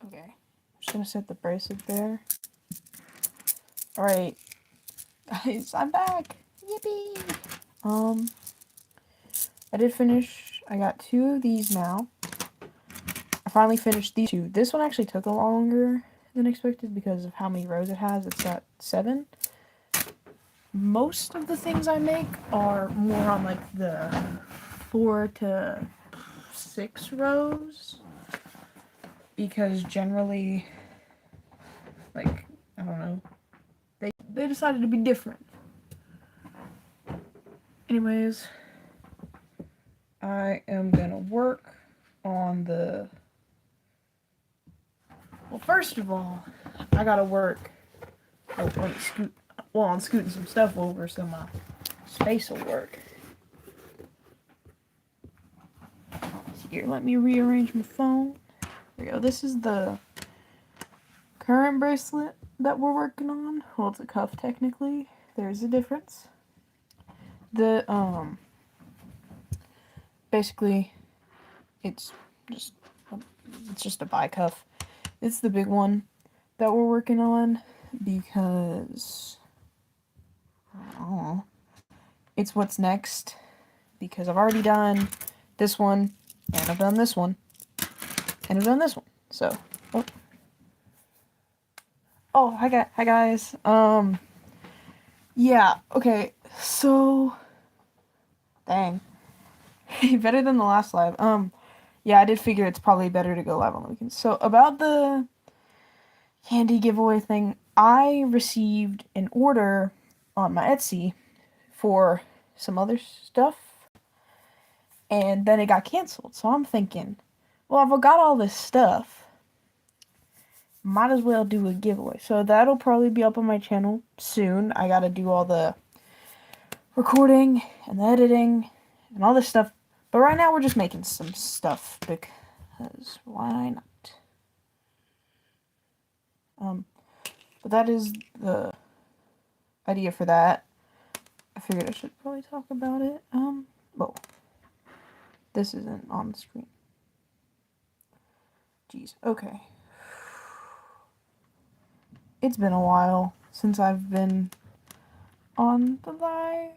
Okay, I'm just gonna set the bracelet there. Alright, guys, I'm back! Yippee! I did finish, I got 2 of these now. I finally finished these 2. This one actually took a longer than expected because of how many rows it has. It's got 7. Most of the things I make are more on like the 4 to 6 rows. Because generally, like, I don't know, they decided to be different. Anyways, I am gonna work on the, well, first of all, I gotta work on scooting some stuff over so my space will work. So here, let me rearrange my phone. There we go. This is the current bracelet that we're working on. Well, it's a cuff technically. There's a difference. The basically it's just a bi-cuff. It's the big one that we're working on because I don't know, it's what's next, because I've already done this one and I've done this one and I've done this one. So hi guys. Yeah, okay, so dang. Better than the last live. Yeah, I did figure it's probably better to go live on the weekends. So, about the Kandi giveaway thing, I received an order on my Etsy for some other stuff, and then it got canceled. So I'm thinking, well, I've got all this stuff, might as well do a giveaway. So that'll probably be up on my channel soon. I gotta do all the recording and the editing and all this stuff. But right now we're just making some stuff because why not? But that is the idea for that. I figured I should probably talk about it. Well, this isn't on the screen. Jeez, okay. It's been a while since I've been on the live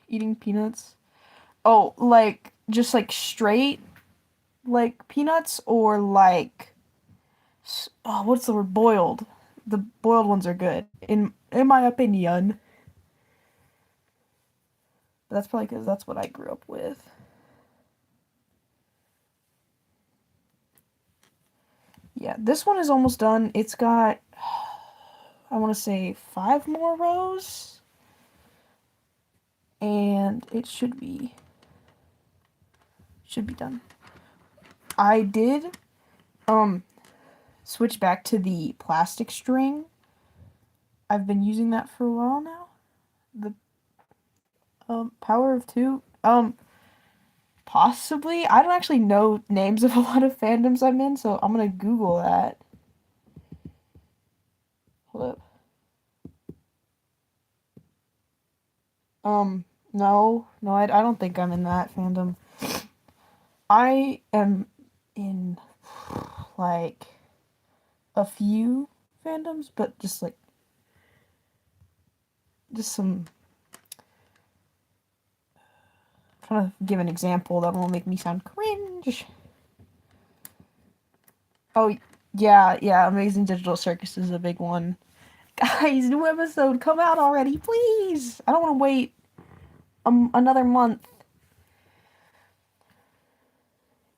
eating peanuts. Oh, like, just like straight, like peanuts, or like, what's the word? Boiled. The boiled ones are good, in my opinion. But that's probably because that's what I grew up with. Yeah, this one is almost done. It's got, I want to say 5 more rows. And it should be done. I did switch back to the plastic string. I've been using that for a while now. The Power of 2. Possibly. I don't actually know names of a lot of fandoms I'm in, so I'm gonna Google that. Hold up. No, I don't think I'm in that fandom. I am in, like, a few fandoms, but just some. I'm trying to give an example that won't make me sound cringe. Oh, yeah, Amazing Digital Circus is a big one. Guys, new episode, come out already, please! I don't want to wait another month.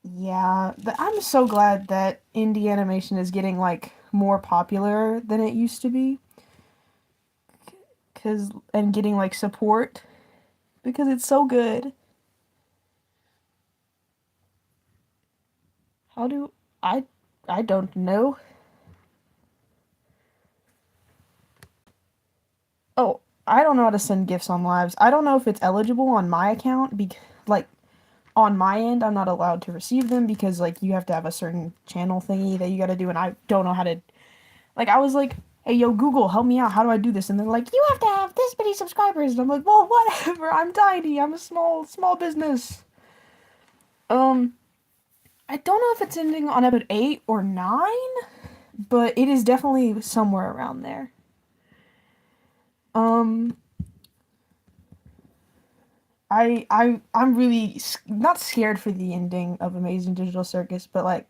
Yeah, I'm so glad that indie animation is getting, like, more popular than it used to be. And getting, like, support. Because it's so good. How do... I don't know. Oh, I don't know how to send gifts on lives. I don't know if it's eligible on my account, like, on my end, I'm not allowed to receive them because, like, you have to have a certain channel thingy that you gotta do, and I don't know how to, like, I was like, hey, yo, Google, help me out, how do I do this? And they're like, you have to have this many subscribers, and I'm like, well, whatever, I'm tiny, I'm a small business. I don't know if it's ending on episode 8 or 9, but it is definitely somewhere around there. Um, I'm really not scared for the ending of Amazing Digital Circus, but like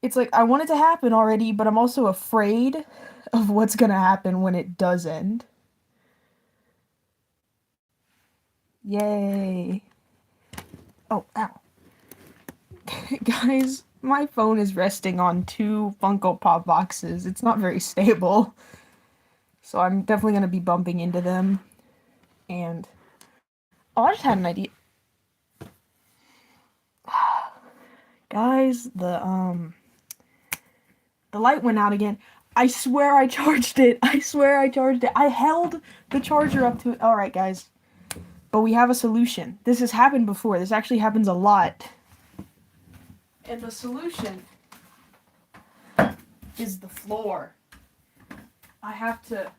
it's like I want it to happen already, but I'm also afraid of what's gonna happen when it does end. Yay. Oh, ow. Guys, my phone is resting on two Funko Pop boxes. It's not very stable. So I'm definitely gonna be bumping into them. And oh, I just had an idea. Guys, the light went out again. I swear I charged it. I swear I charged it. I held the charger up to it. Alright, guys. But we have a solution. This has happened before. This actually happens a lot. And the solution is the floor. I have to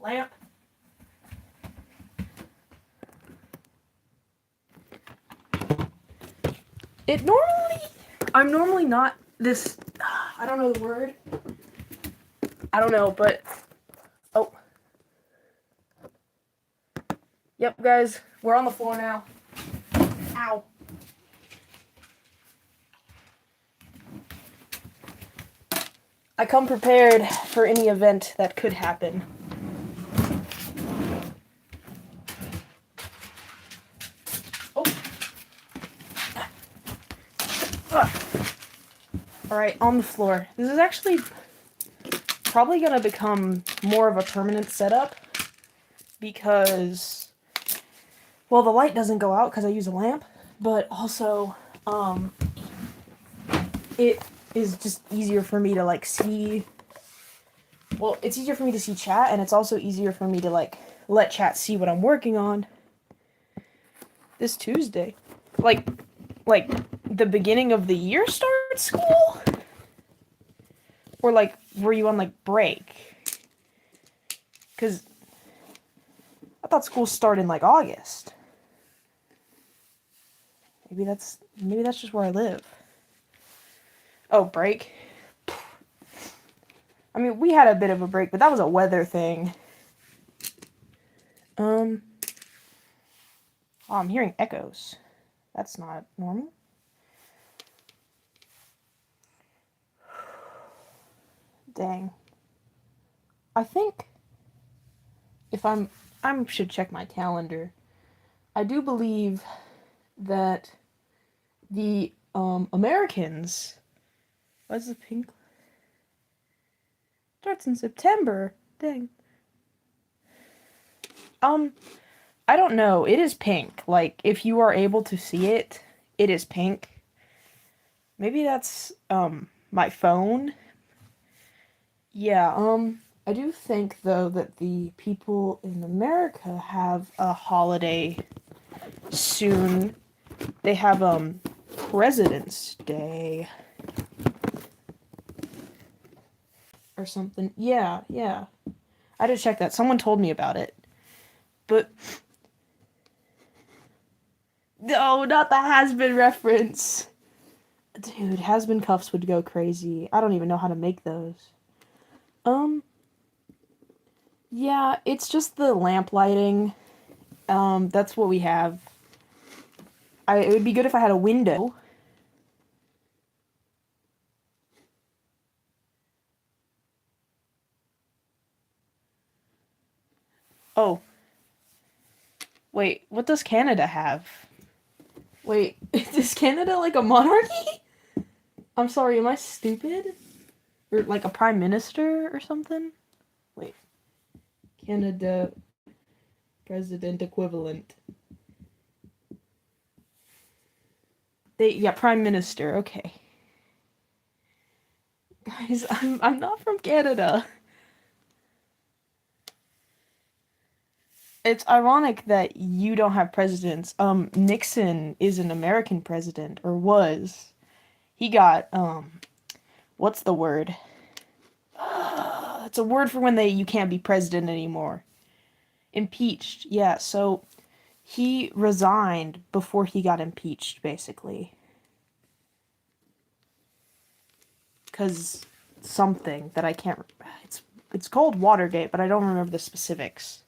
lamp. I'm normally not this, I don't know the word. I don't know, but, oh. Yep, guys, we're on the floor now. Ow. I come prepared for any event that could happen. Oh. Alright, on the floor. This is actually probably going to become more of a permanent setup because, well, the light doesn't go out because I use a lamp, but also, it is just easier for me to, like, see, well, it's easier for me to see chat, and it's also easier for me to, like, let chat see what I'm working on this Tuesday. Like, the beginning of the year starts school? Or, like, were you on, like, break? Because I thought school started in, like, August. Maybe that's just where I live. Oh, break? I mean, we had a bit of a break, but that was a weather thing. Oh, I'm hearing echoes. That's not normal. Dang. I think if I should check my calendar. I do believe that the Americans. What's the pink? Starts in September. Dang. I don't know. It is pink. Like, if you are able to see it, it is pink. Maybe that's my phone. Yeah, I do think though that the people in America have a holiday soon. They have President's Day or something. Yeah. I had to check that. Someone told me about it. But no, not the has-been reference. Dude, has-been cuffs would go crazy. I don't even know how to make those. Yeah, it's just the lamp lighting. That's what we have. It would be good if I had a window. Oh. Wait, what does Canada have? Wait, is Canada like a monarchy? I'm sorry, am I stupid? Or like a prime minister or something? Wait. Canada president equivalent. Prime minister, okay. Guys, I'm not from Canada. It's ironic that you don't have presidents. Nixon is an American president, or was. He got, what's the word? It's a word for when you can't be president anymore. Impeached, yeah, so he resigned before he got impeached, basically. Because something that I can't... It's called Watergate, but I don't remember the specifics.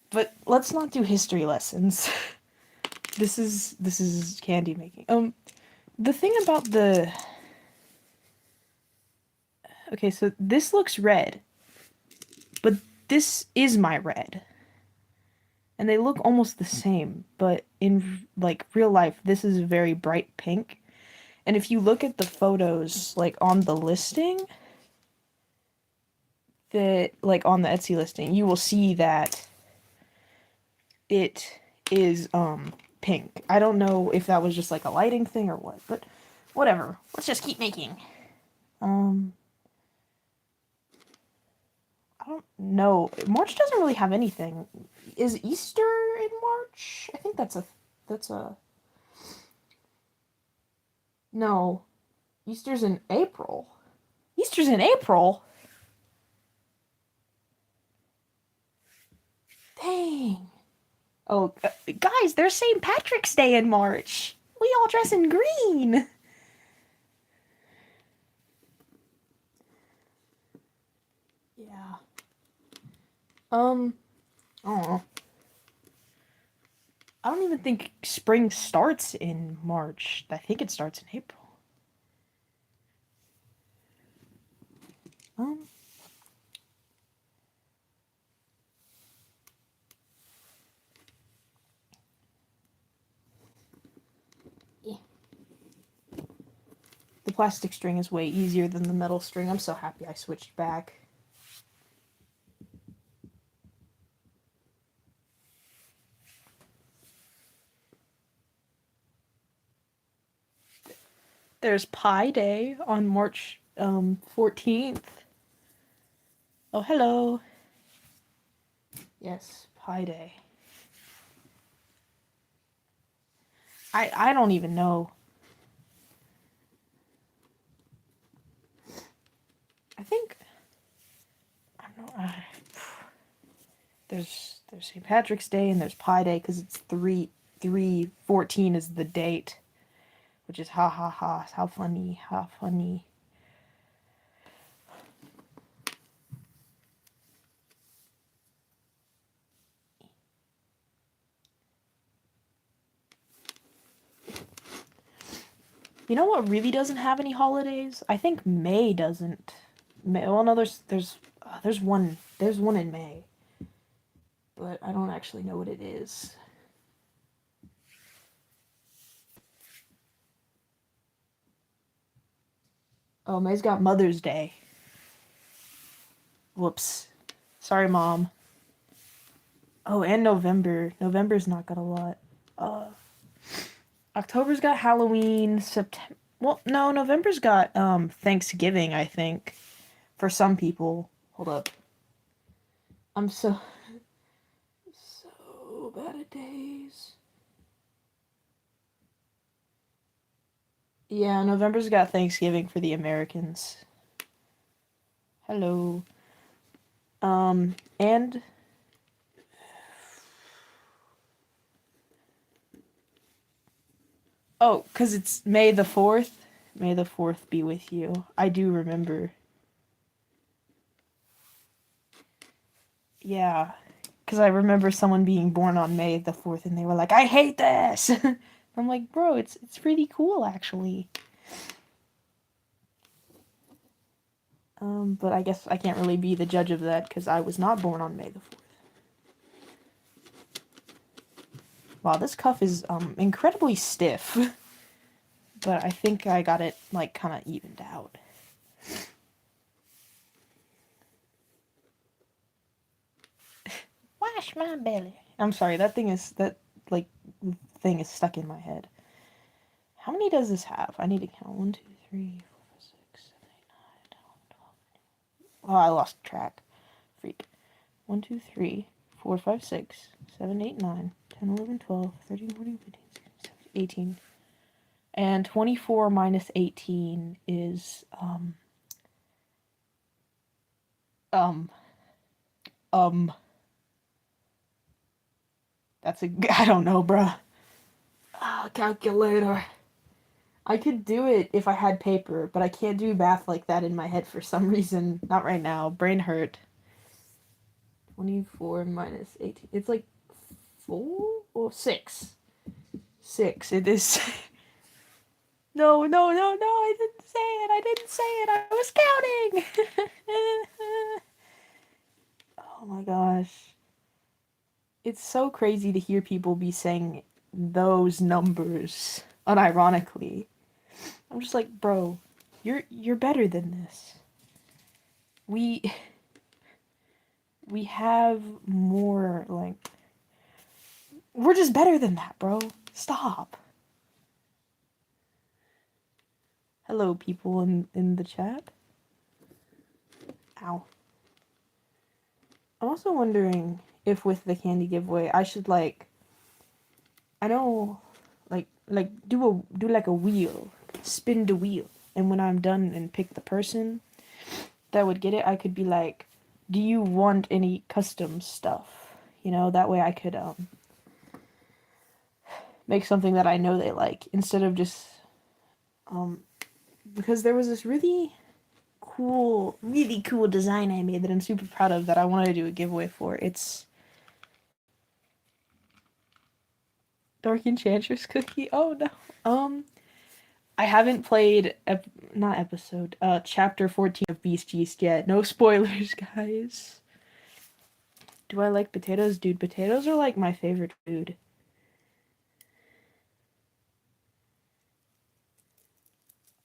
But let's not do history lessons. This is candy making. The thing about the... Okay, so this looks red. But this is my red. And they look almost the same, but in, like, real life, this is a very bright pink. And if you look at the photos, like, on the listing, that, like, on the Etsy listing, you will see that it is, pink. I don't know if that was just, like, a lighting thing or what, but whatever. Let's just keep making. I don't know. March doesn't really have anything. Is Easter in March? I think that's a... No. Easter's in April. Easter's in April? Dang. Oh, guys, there's St. Patrick's Day in March. We all dress in green. Yeah. I don't know. I don't even think spring starts in March. I think it starts in April. Yeah. The plastic string is way easier than the metal string. I'm so happy I switched back. There's Pi Day on March 14th. Oh, hello. Yes, Pi Day. I don't even know. I think I don't know. There's St. Patrick's Day and there's Pi Day because it's 3/14 is the date, which is ha ha ha. How funny, how funny. You know what really doesn't have any holidays? I think May doesn't. Well, no, there's one in May, but I don't actually know what it is. Oh, May's got Mother's Day. Whoops. Sorry, Mom. Oh, and November. November's not got a lot. October's got Halloween. September. Well, no, November's got Thanksgiving, I think. For some people. Hold up. I'm so bad at days. Yeah, November's got Thanksgiving for the Americans. Hello. And oh, 'cause it's May the 4th. May the 4th be with you. I do remember. Yeah, 'cause I remember someone being born on May the 4th and they were like, "I hate this." I'm like, "Bro, it's pretty cool actually." But I guess I can't really be the judge of that because I was not born on May the 4th. Wow, this cuff is incredibly stiff. But I think I got it like kind of evened out. Wash my belly. I'm sorry, that thing is stuck in my head. How many does this have? I need to count. 1, 2, 3, 4, 5, 6, 7, 8, 9, 10, 11, 12. Oh, I lost track. Freak. 1, 2, 3, 4, 5, 6, 7, 8, 9, 10, 11, 12, 13, 14, 15, 16, 17, 18. And 24 minus 18 is um I don't know, bruh. Ah, calculator. I could do it if I had paper, but I can't do math like that in my head for some reason. Not right now. Brain hurt. 24 minus 18. It's like 4 or 6. 6. It is. No, no, no, no. I didn't say it. I didn't say it. I was counting. Oh my gosh. It's so crazy to hear people be saying those numbers unironically. I'm just like, bro, you're better than this. We we have more like we're just better than that, bro. Stop. Hello people in the chat. Ow. I'm also wondering if with the candy giveaway I should like I know do like a wheel. Spin the wheel. And when I'm done and pick the person that would get it, I could be like, do you want any custom stuff? You know, that way I could make something that I know they like instead of just because there was this really cool design I made that I'm super proud of that I wanted to do a giveaway for. It's Dark Enchantress cookie. Oh no. I haven't played not episode chapter 14 of Beast Yeast yet. No spoilers, guys. Do I like potatoes? Dude, potatoes are like my favorite food.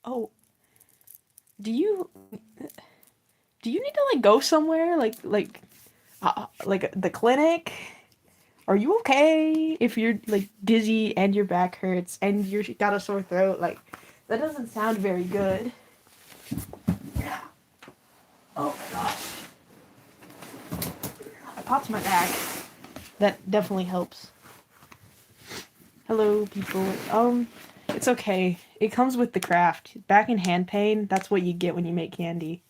Oh, do you need to like go somewhere like the clinic? Are you okay if you're like dizzy and your back hurts and you got a sore throat? Like that doesn't sound very good. Oh my gosh. I popped my back. That definitely helps. Hello people. It's okay. It comes with the craft. Back and hand pain, that's what you get when you make candy.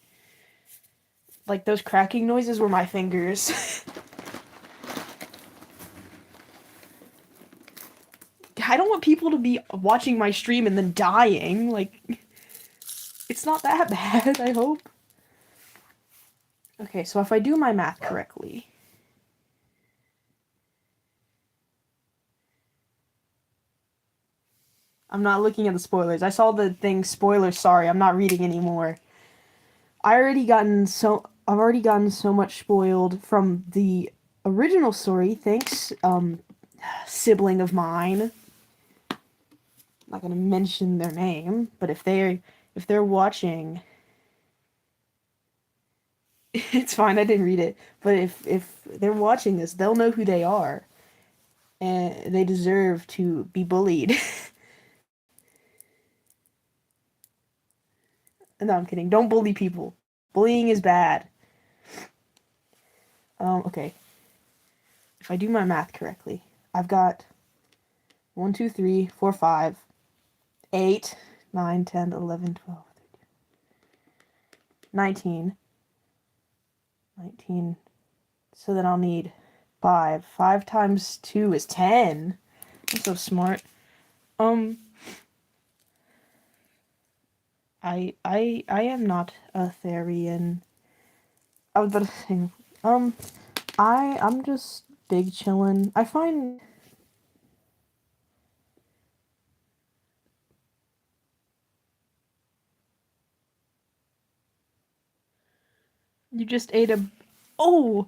Like those cracking noises were my fingers. I don't want people to be watching my stream and then dying. Like, it's not that bad, I hope. Okay, so if I do my math correctly. I'm not looking at the spoilers. I saw the thing, spoilers, sorry, I'm not reading anymore. I've already gotten so much spoiled from the original story. Thanks, sibling of mine. I'm not gonna mention their name, but if they're watching, it's fine. I didn't read it, but if they're watching this, they'll know who they are, and they deserve to be bullied. No, I'm kidding. Don't bully people. Bullying is bad. Okay. If I do my math correctly, I've got 1, 2, 3, 4, 5, 8, 9, 10, 11, 12, 13, 19. 19. So then I'll need 5. 5 times 2 is 10. I'm so smart. I am not a Therian. I was about to say, I'm just big chillin'. I find you just ate a. Oh,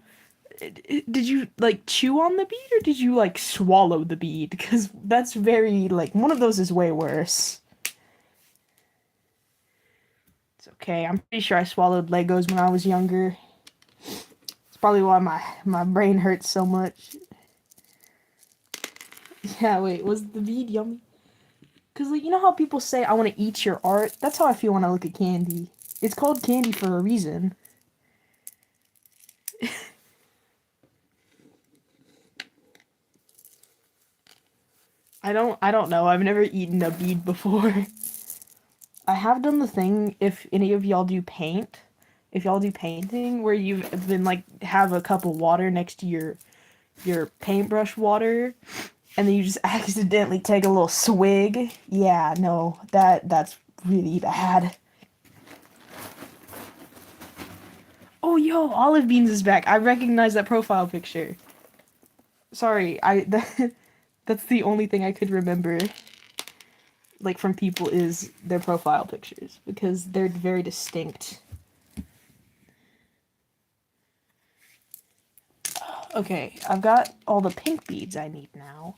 did you like chew on the bead or did you like swallow the bead? Because that's very like one of those is way worse. It's okay. I'm pretty sure I swallowed Legos when I was younger. It's probably why my brain hurts so much. Yeah, wait, was the bead yummy? Because like you know how people say I want to eat your art? That's how I feel when I look at candy. It's called candy for a reason. I don't know. I've never eaten a bead before. I have done the thing if any of y'all do if y'all do painting where you've been like have a cup of water next to your your paintbrush water and then you just accidentally take a little swig. Yeah, no, that's really bad. Oh, yo, Olive Beans is back. I recognize that profile picture. Sorry, that's the only thing I could remember, like, from people is their profile pictures, because they're very distinct. Okay, I've got all the pink beads I need now.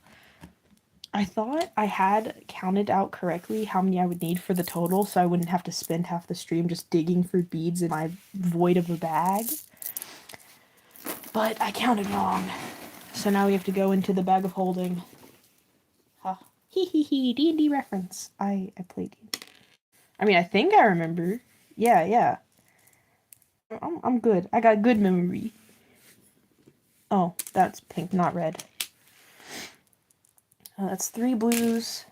I thought I had counted out correctly how many I would need for the total, so I wouldn't have to spend half the stream just digging for beads in my void of a bag. But I counted wrong. So now we have to go into the bag of holding. Huh. Hee hee hee, D&D reference. I played D&D. I mean, I think I remember. Yeah, yeah. I'm good. I got good memory. Oh, that's pink, not red. That's 3 blues.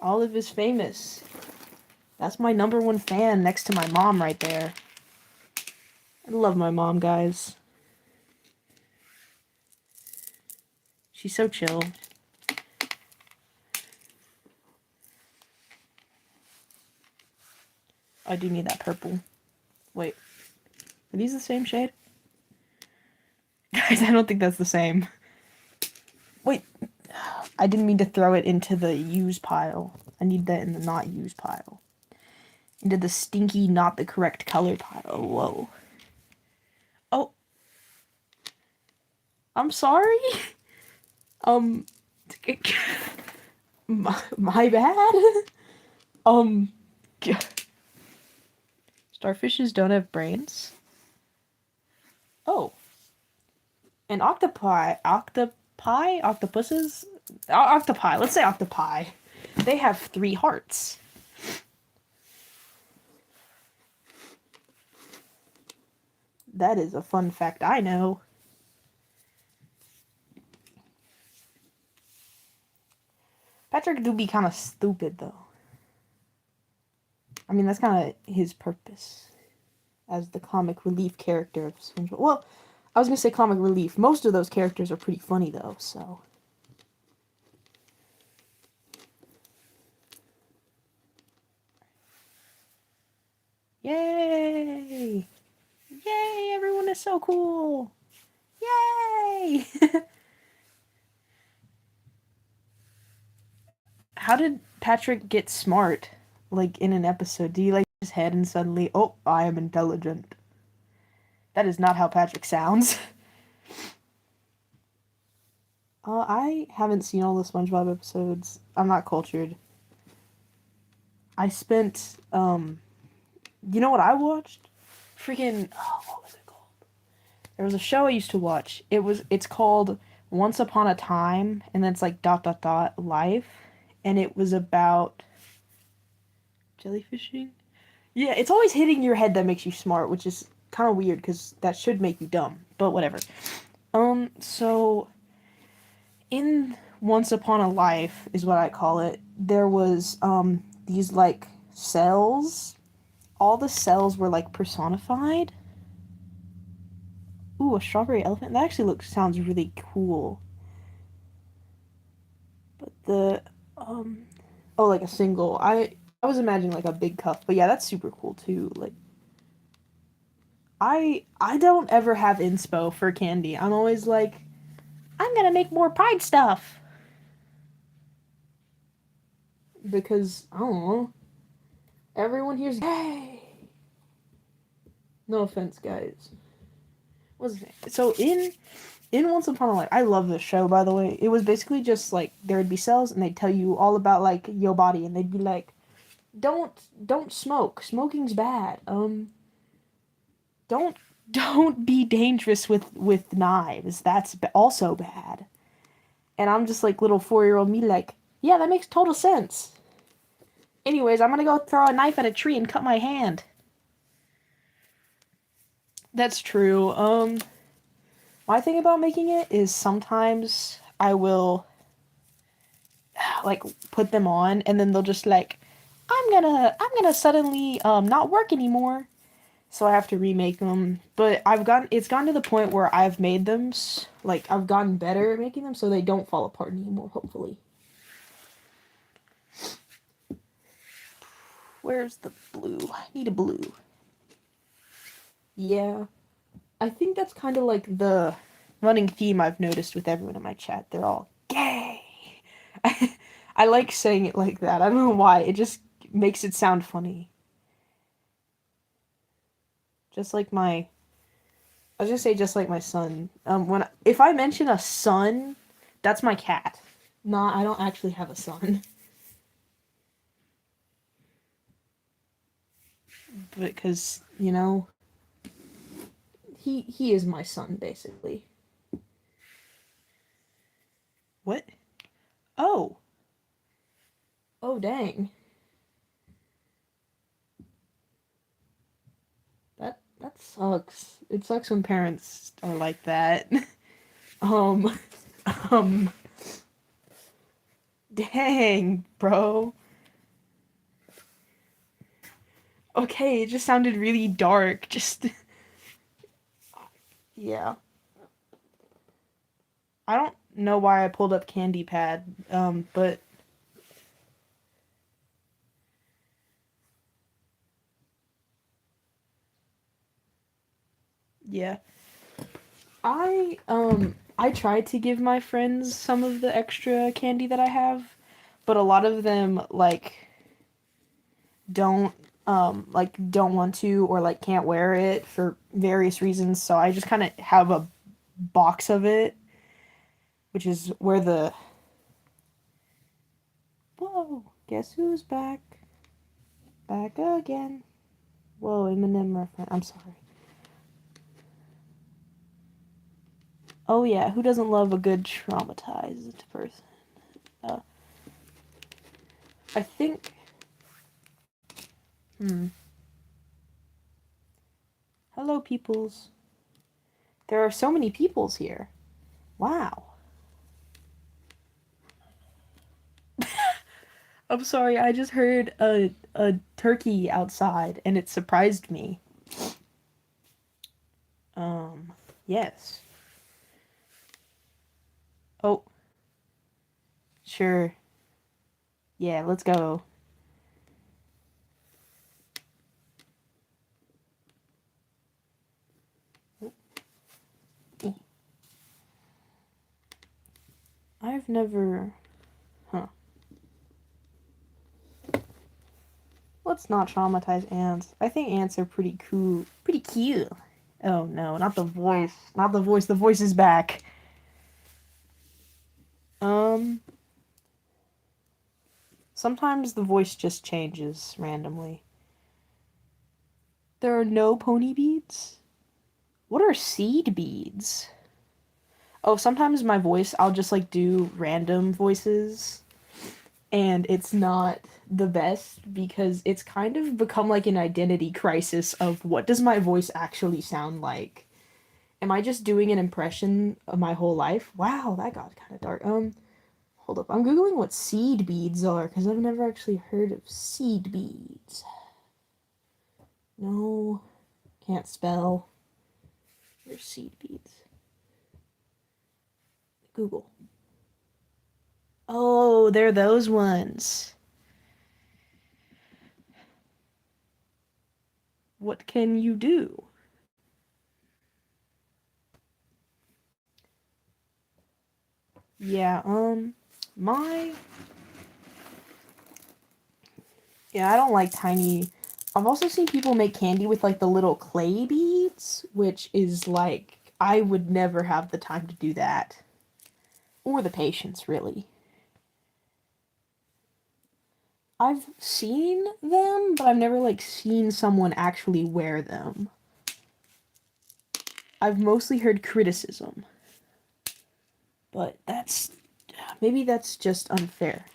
Olive is famous. That's my #1 fan next to my mom right there. I love my mom, guys. She's so chill. I do need that purple. Wait. Are these the same shade? Guys, I don't think that's the same. Wait. I didn't mean to throw it into the use pile. I need that in the not use pile. Into the stinky, not the correct color pile. Whoa. Oh. I'm sorry? My bad? Starfishes don't have brains? Oh. And octopuses? Octopi, let's say octopi. They have 3 hearts. That is a fun fact I know. Patrick do be kind of stupid, though. I mean, that's kind of his purpose as the comic relief character of SpongeBob. Well, I was going to say comic relief. Most of those characters are pretty funny, though, so. Yay! Yay! Everyone is so cool! Yay! How did Patrick get smart, like, in an episode? Do you, like, his head and suddenly, oh, I am intelligent? That is not how Patrick sounds. I haven't seen all the SpongeBob episodes. I'm not cultured. I spent, you know what I watched? Freaking, oh, what was it called? There was a show I used to watch. It's called Once Upon a Time, and then it's like ... life, and it was about jellyfishing. Yeah, it's always hitting your head that makes you smart, which is kind of weird because that should make you dumb, but whatever. So in Once Upon a Life is what I call it. There was these like cells. All the cells were like personified. Ooh, a strawberry elephant. That actually sounds really cool. But the oh, like a single. I was imagining like a big cuff, but yeah, that's super cool too. Like I don't ever have inspo for candy. I'm always like, I'm gonna make more Pride stuff. Because, I don't know, everyone here's hey. No offense, guys. What's it? So in Once Upon a Life, I love this show, by the way. It was basically just like there would be cells and they'd tell you all about like your body and they'd be like, don't smoke. Smoking's bad. Don't be dangerous with knives. That's also bad. And I'm just like little 4-year-old me like, yeah, that makes total sense. Anyways, I'm gonna go throw a knife at a tree and cut my hand. That's true. My thing about making it is sometimes I will like put them on and then they'll just like I'm gonna suddenly not work anymore. so I have to remake them. But it's gotten to the point where I've made them like I've gotten better at making them, so they don't fall apart anymore. Hopefully. Where's the blue? I need a blue. Yeah, I think that's kind of like the running theme I've noticed with everyone in my chat. They're all gay. I like saying it like that. I don't know why. It just makes it sound funny. Just like my I was gonna say just like my son. If I mention a son, that's my cat. Nah, I don't actually have a son. Because, he is my son basically. What? Oh. Oh dang. That sucks. It sucks when parents are like that. um um dang, bro. Okay, it just sounded really dark. Just yeah. I don't know why I pulled up Candy Pad, but yeah. I tried to give my friends some of the extra candy that I have, but a lot of them don't don't want to or like can't wear it for various reasons, so I just kind of have a box of it, which is where the whoa, guess who's back? Back again. Whoa, Eminem reference. I'm sorry. Oh yeah, who doesn't love a good traumatized person? Uh, I think. Hmm. Hello, peoples. There are so many peoples here. Wow. I'm sorry, I just heard a turkey outside and it surprised me. Um, yes. Oh, sure. Yeah, let's go. I've never. Huh. Let's not traumatize ants. I think ants are pretty cool. Pretty cute. Oh no, not the voice. Not the voice. The voice is back. Um, sometimes the voice just changes randomly. There are no pony beads? What are seed beads? Oh, sometimes my voice, I'll just like do random voices, and it's not the best because it's kind of become like an identity crisis of what does my voice actually sound like? Am I just doing an impression of my whole life? Wow, that got kind of dark. Hold up. I'm Googling what seed beads are because I've never actually heard of seed beads. No, can't spell. There's seed beads. Google. Oh, they're those ones. What can you do? Yeah, my yeah, I don't like tiny. I've also seen people make candy with like the little clay beads, which is like I would never have the time to do that or the patience, really. I've seen them, but I've never like seen someone actually wear them. I've mostly heard criticism, but maybe that's just unfair.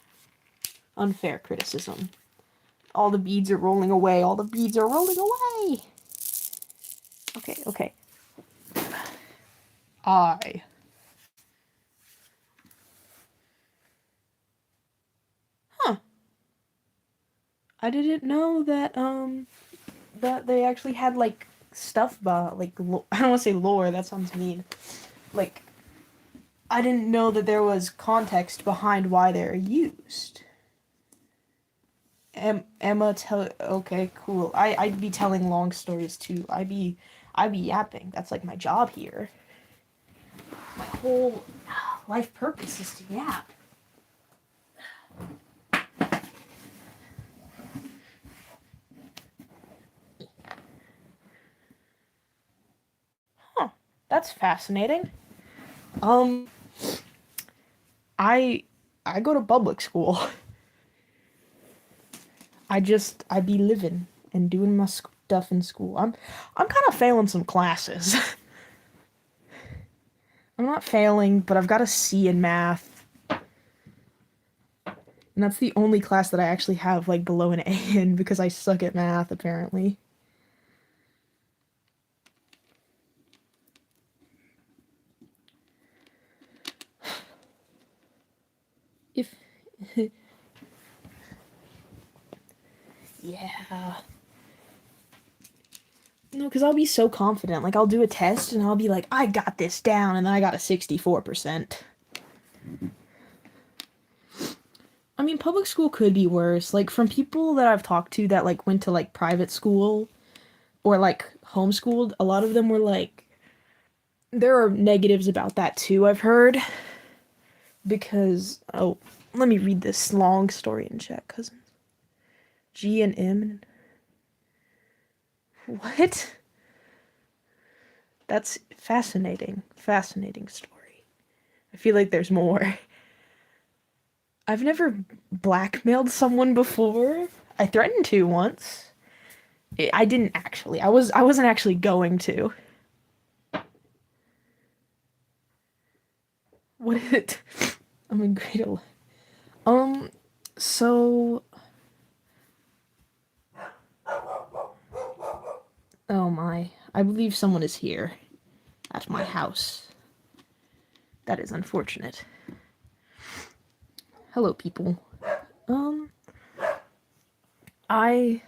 Unfair criticism. All the beads are rolling away. All the beads are rolling away. Okay, okay. I. Huh. I didn't know that, that they actually had like stuff about like I don't want to say lore. That sounds mean. Like I didn't know that there was context behind why they're used. Emma tell okay, cool. I'd be telling long stories too. I'd be yapping. That's like my job here. My whole life purpose is to yap. Huh. That's fascinating. Um I I go to public school. I be living and doing my stuff in school. I'm kind of failing some classes. I'm not failing, but I've got a C in math. And that's the only class that I actually have like below an A in because I suck at math apparently. If yeah. No, because I'll be so confident. Like, I'll do a test and I'll be like, I got this down, and then I got a 64%. I mean, public school could be worse. Like, from people that I've talked to that, like, went to, like, private school or, like, homeschooled, a lot of them were like, there are negatives about that too, I've heard. Because, oh, let me read this long story in chat, cousins. G and M. What? That's fascinating. Fascinating story. I feel like there's more. I've never blackmailed someone before. I threatened to once. I didn't actually. I wasn't actually going to. What is it? I'm in grade 11. Um so oh my. I believe someone is here at my house. That is unfortunate. Hello people. Um I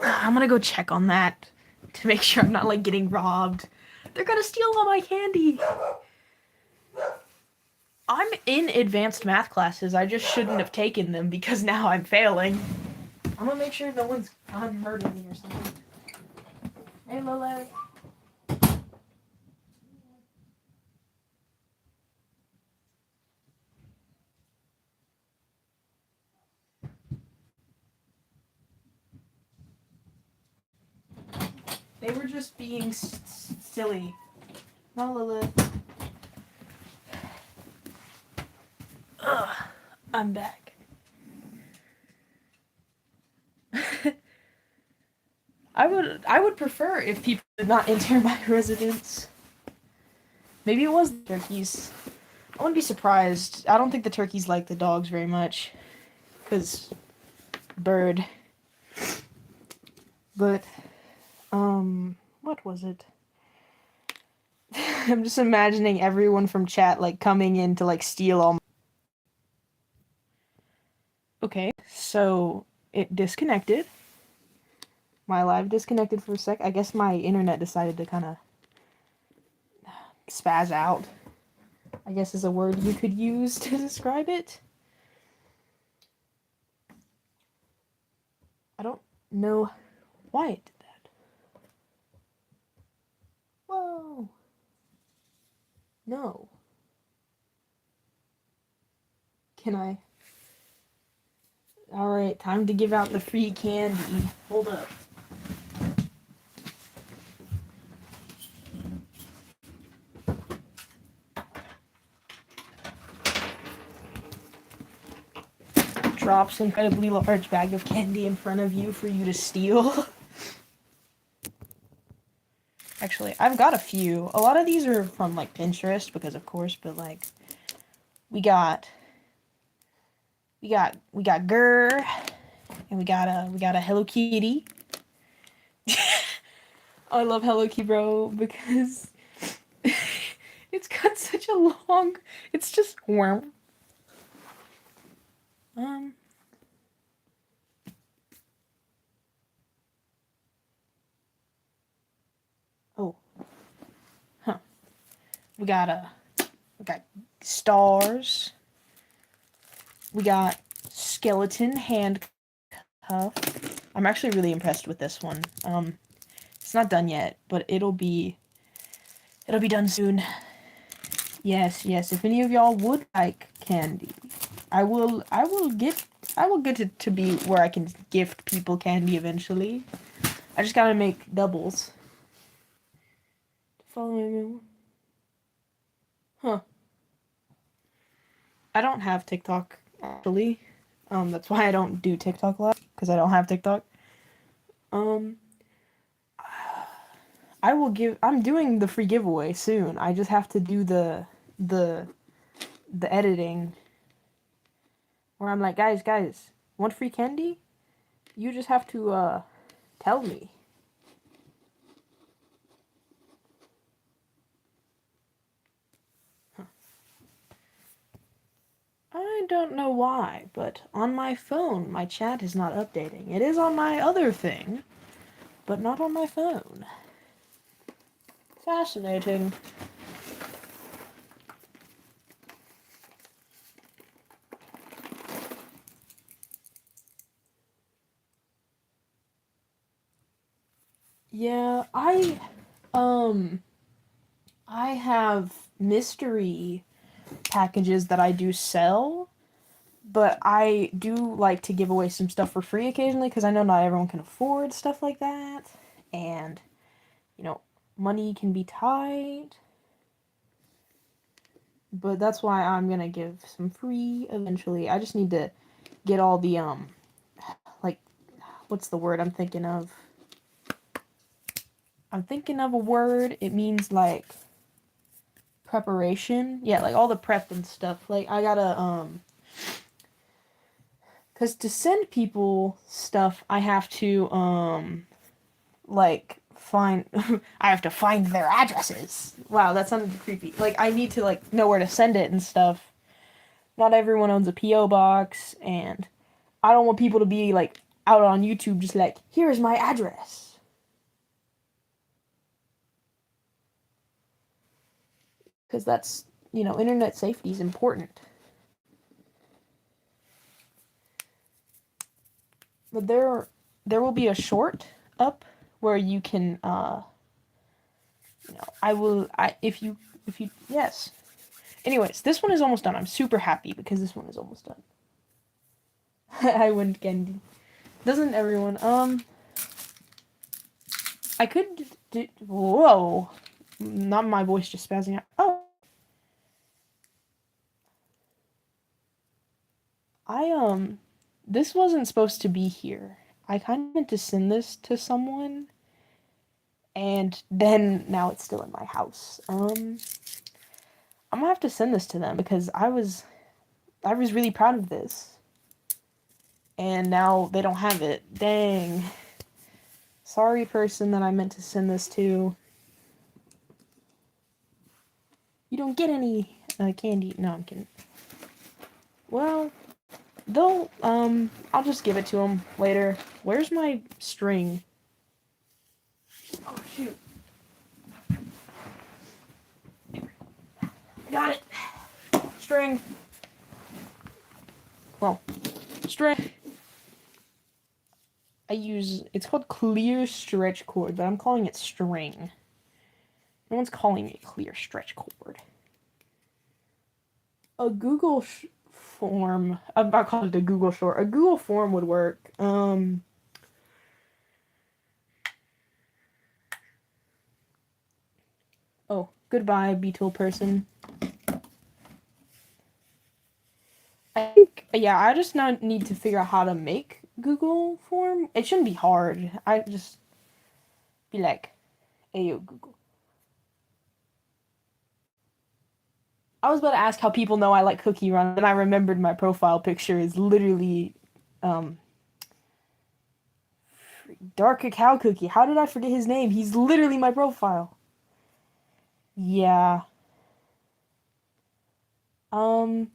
I'm gonna go check on that to make sure I'm not like getting robbed. They're gonna steal all my candy. I'm in advanced math classes. I just shouldn't have taken them because now I'm failing. I'm gonna make sure no one's murdering me or something. Hey, Lola. They were just being silly. No, Lilith. Ugh, I'm back. I would prefer if people did not enter my residence. Maybe it was the turkeys. I wouldn't be surprised. I don't think the turkeys like the dogs very much. Because bird. But, what was it? I'm just imagining everyone from chat, like, coming in to, like, steal all my... Okay, so it disconnected. My live disconnected for a sec. I guess my internet decided to kind of spaz out. I guess is a word you could use to describe it. I don't know why it did that. Whoa. No. Can I? Alright, time to give out the free candy. Hold up. Drops incredibly large bag of candy in front of you for you to steal. Actually, I've got a few. A lot of these are from like Pinterest because of course, but like we got Gurr and we got a Hello Kitty. I love Hello Kitty, bro, because it's got such a long. It's just warm. we got stars. We got skeleton handcuff. I'm actually really impressed with this one. It's not done yet, but it'll be done soon. Yes, yes. If any of y'all would like candy, I will get it to be where I can gift people candy eventually. I just gotta make doubles. Follow me. Huh. I don't have TikTok actually. That's why I don't do TikTok a lot, because I don't have TikTok. Um, I'm doing the free giveaway soon. I just have to do the the editing where I'm like, guys, want free candy? You just have to tell me. Huh. I don't know why, but on my phone, my chat is not updating. It is on my other thing, but not on my phone. Fascinating. Yeah, I have mystery packages that I do sell, but I do like to give away some stuff for free occasionally because I know not everyone can afford stuff like that, and you know, money can be tight. But that's why I'm gonna give some free eventually. I just need to get all the like, what's the word I'm thinking of? I'm thinking of a word. It means like preparation. Yeah, like all the prep and stuff. Like I gotta cause to send people stuff, I have to like find I have to find their addresses. Wow, that sounded creepy. Like I need to like know where to send it and stuff. Not everyone owns a PO box, and I don't want people to be like out on YouTube just like, here's my address. Because that's, internet safety is important. But there will be a short up where you can if you yes. Anyways, this one is almost done. I'm super happy because this one is almost done. I went Kandi. Doesn't everyone? I could whoa. Not my voice just spazzing out. Oh. This wasn't supposed to be here. I kind of meant to send this to someone, and then now it's still in my house. I'm gonna have to send this to them because I was really proud of this, and now they don't have it. Dang. Sorry, person that I meant to send this to. You don't get any candy. No, I'm kidding. Well, I'll just give it to them later. Where's my string? Oh, shoot. Got it. String. Well, string. It's called clear stretch cord, but I'm calling it string. No one's calling it clear stretch cord. A Google form, I'm not calling it a Google short. A Google form would work. Oh, goodbye, Beetle person. I think, yeah, I just now need to figure out how to make Google form. It shouldn't be hard. I just be like, hey, yo, Google. I was about to ask how people know I like Cookie Run, and I remembered my profile picture is literally, um, Dark Cacao Cookie. How did I forget his name? He's literally my profile. Yeah. Um,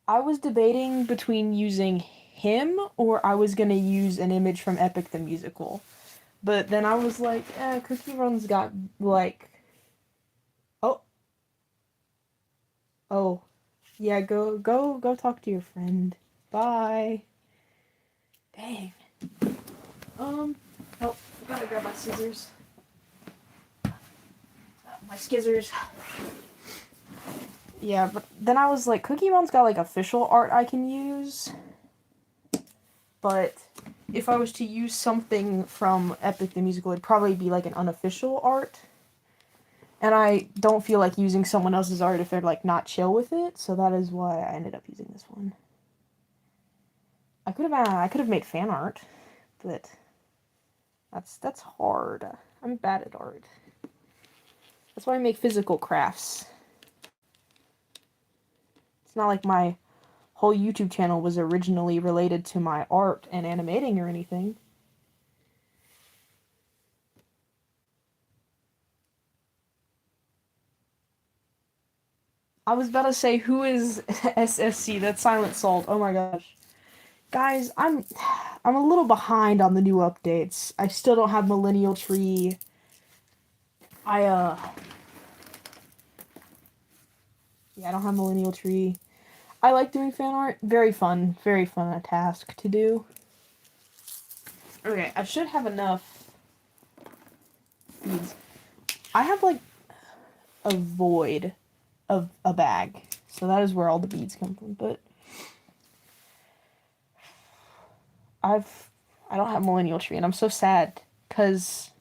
I was debating between using him or I was gonna use an image from Epic the Musical. But then I was like, Cookie Run's got, like... Oh. Oh, yeah, go talk to your friend. Bye. Dang. Oh, gotta grab my scissors. My skizzers. Yeah, but then I was like, Cookie Mon's got like official art I can use. But if I was to use something from Epic the Musical, it'd probably be like an unofficial art. And I don't feel like using someone else's art if they're like not chill with it, so that is why I ended up using this one. I could have made fan art, but that's hard. I'm bad at art. That's why I make physical crafts. It's not like my whole YouTube channel was originally related to my art and animating or anything. I was about to say, who is SSC? That's Silent Salt. Oh my gosh. Guys, I'm a little behind on the new updates. I still don't have Millennial Tree. I yeah, I don't have Millennial Tree. I like doing fan art. Very fun a task to do. Okay, I should have enough beads. I have like a void of a bag. So that is where all the beads come from, but I don't have Millennial Tree and I'm so sad cuz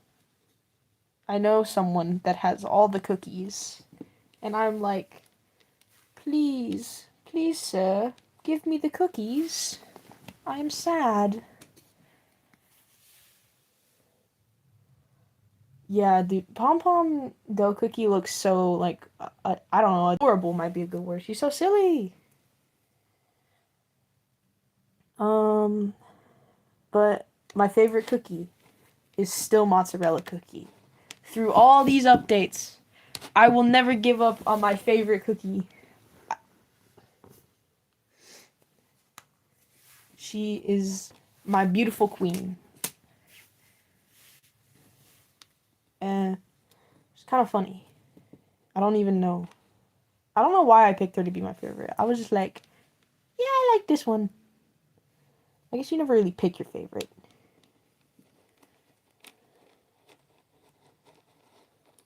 I know someone that has all the cookies and I'm like, "Please, please sir, give me the cookies. I am sad." Yeah, dude, Pom Pom Dough Cookie looks so like I don't know, adorable might be a good word. She's so silly. Um, but my favorite cookie is still mozzarella cookie. Through all these updates, I will never give up on my favorite cookie. She is my beautiful queen. And it's kind of funny. I don't even know. I don't know why I picked her to be my favorite. I was just like, yeah, I like this one. I guess you never really pick your favorite.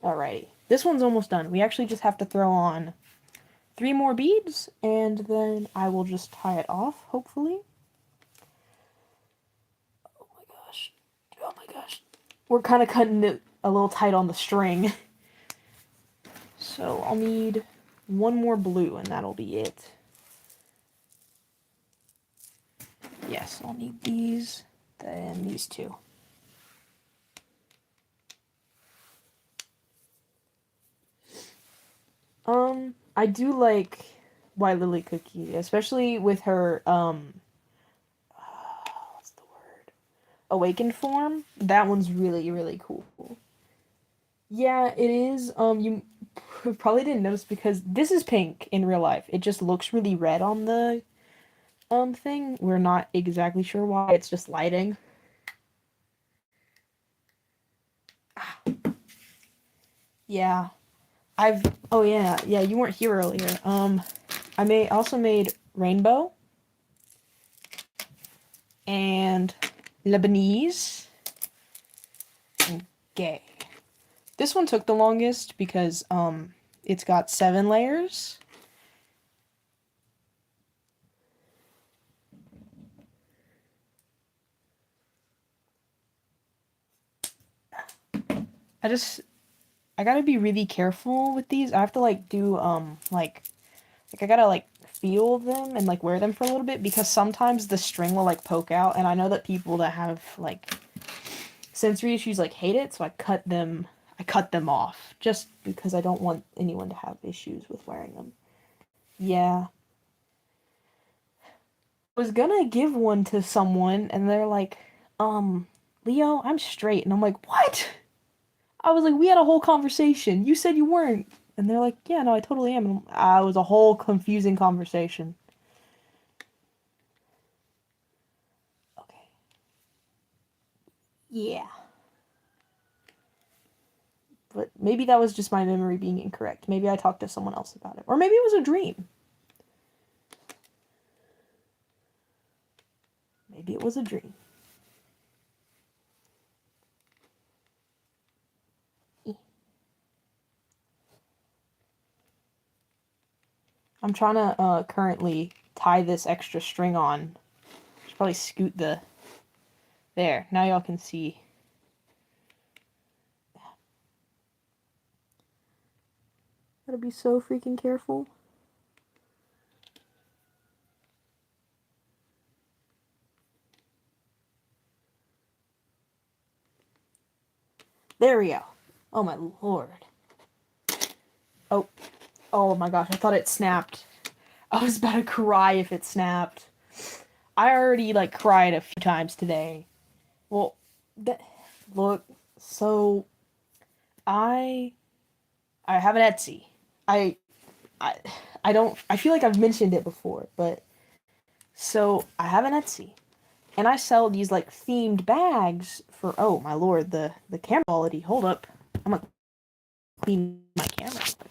Alrighty. This one's almost done. We actually just have to throw on 3 more beads, and then I will just tie it off, hopefully. Oh my gosh. Oh my gosh. We're kind of cutting it a little tight on the string. So I'll need 1 more blue, and that'll be it. Yes, I'll need these, then these 2. I do like White Lily Cookie, especially with her, what's the word? Awakened form. That one's really, really cool. Yeah, it is. You probably didn't notice because this is pink in real life. It just looks really red on the, thing. We're not exactly sure why. It's just lighting. Yeah. oh yeah, yeah, you weren't here earlier. I also made Rainbow and Lebanese and Gay. This one took the longest because it's got 7 layers. I gotta be really careful with these. I have to like do like I gotta like feel them and like wear them for a little bit because sometimes the string will like poke out, and I know that people that have like sensory issues like hate it, so I cut them off just because I don't want anyone to have issues with wearing them. Yeah. I was gonna give one to someone and they're like, Leo, I'm straight. And I'm like, what? I was like, we had a whole conversation. You said you weren't. And they're like, yeah, no, I totally am. And it was a whole confusing conversation. Okay. Yeah. But maybe that was just my memory being incorrect. Maybe I talked to someone else about it. Or maybe it was a dream. Maybe it was a dream. I'm trying to currently tie this extra string on. Should probably scoot the... There. Now y'all can see. Gotta be so freaking careful. There we go. Oh my lord. Oh. Oh my gosh, I thought it snapped. I was about to cry if it snapped. I already, like, cried a few times today. Well, look, so, I have an Etsy. I feel like I've mentioned it before, but, so, I have an Etsy. And I sell these, like, themed bags for, oh my lord, the camera quality, hold up. I'm gonna clean my camera real quick.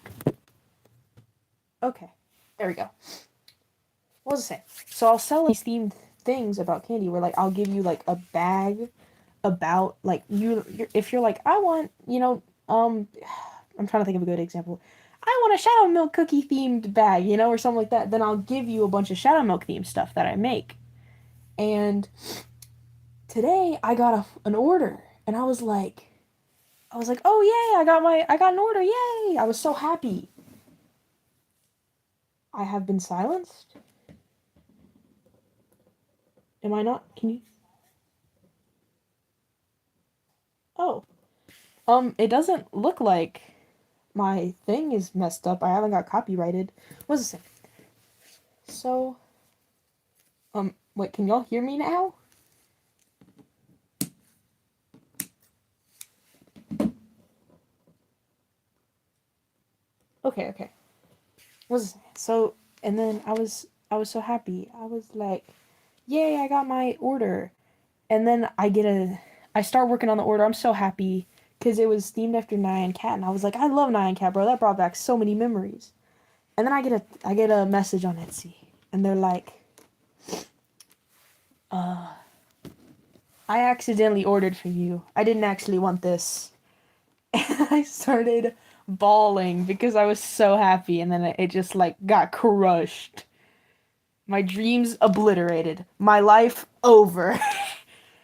Okay, there we go. What was I saying? So I'll sell these themed things about candy where, like, I'll give you, like, a bag about, like, if you're like, I want, I'm trying to think of a good example. I want a Shadow Milk cookie themed bag, or something like that. Then I'll give you a bunch of Shadow Milk themed stuff that I make. And today I got an order, and I was like, oh yay, I got an order, yay! I was so happy. I have been silenced. Am I not? Can you? Oh. It doesn't look like my thing is messed up. I haven't got copyrighted. What's this? So, wait, can y'all hear me now? Okay. What's this? So, and then I was so happy. I was like, yay, I got my order. And then I start working on the order. I'm so happy because it was themed after Nyan Cat, and I was like, I love Nyan Cat, bro. That brought back so many memories. And then I get a message on Etsy, and they're like, I accidentally ordered for you. I didn't actually want this. And I started bawling because I was so happy, and then it just, like, got crushed. My dreams obliterated. My life over.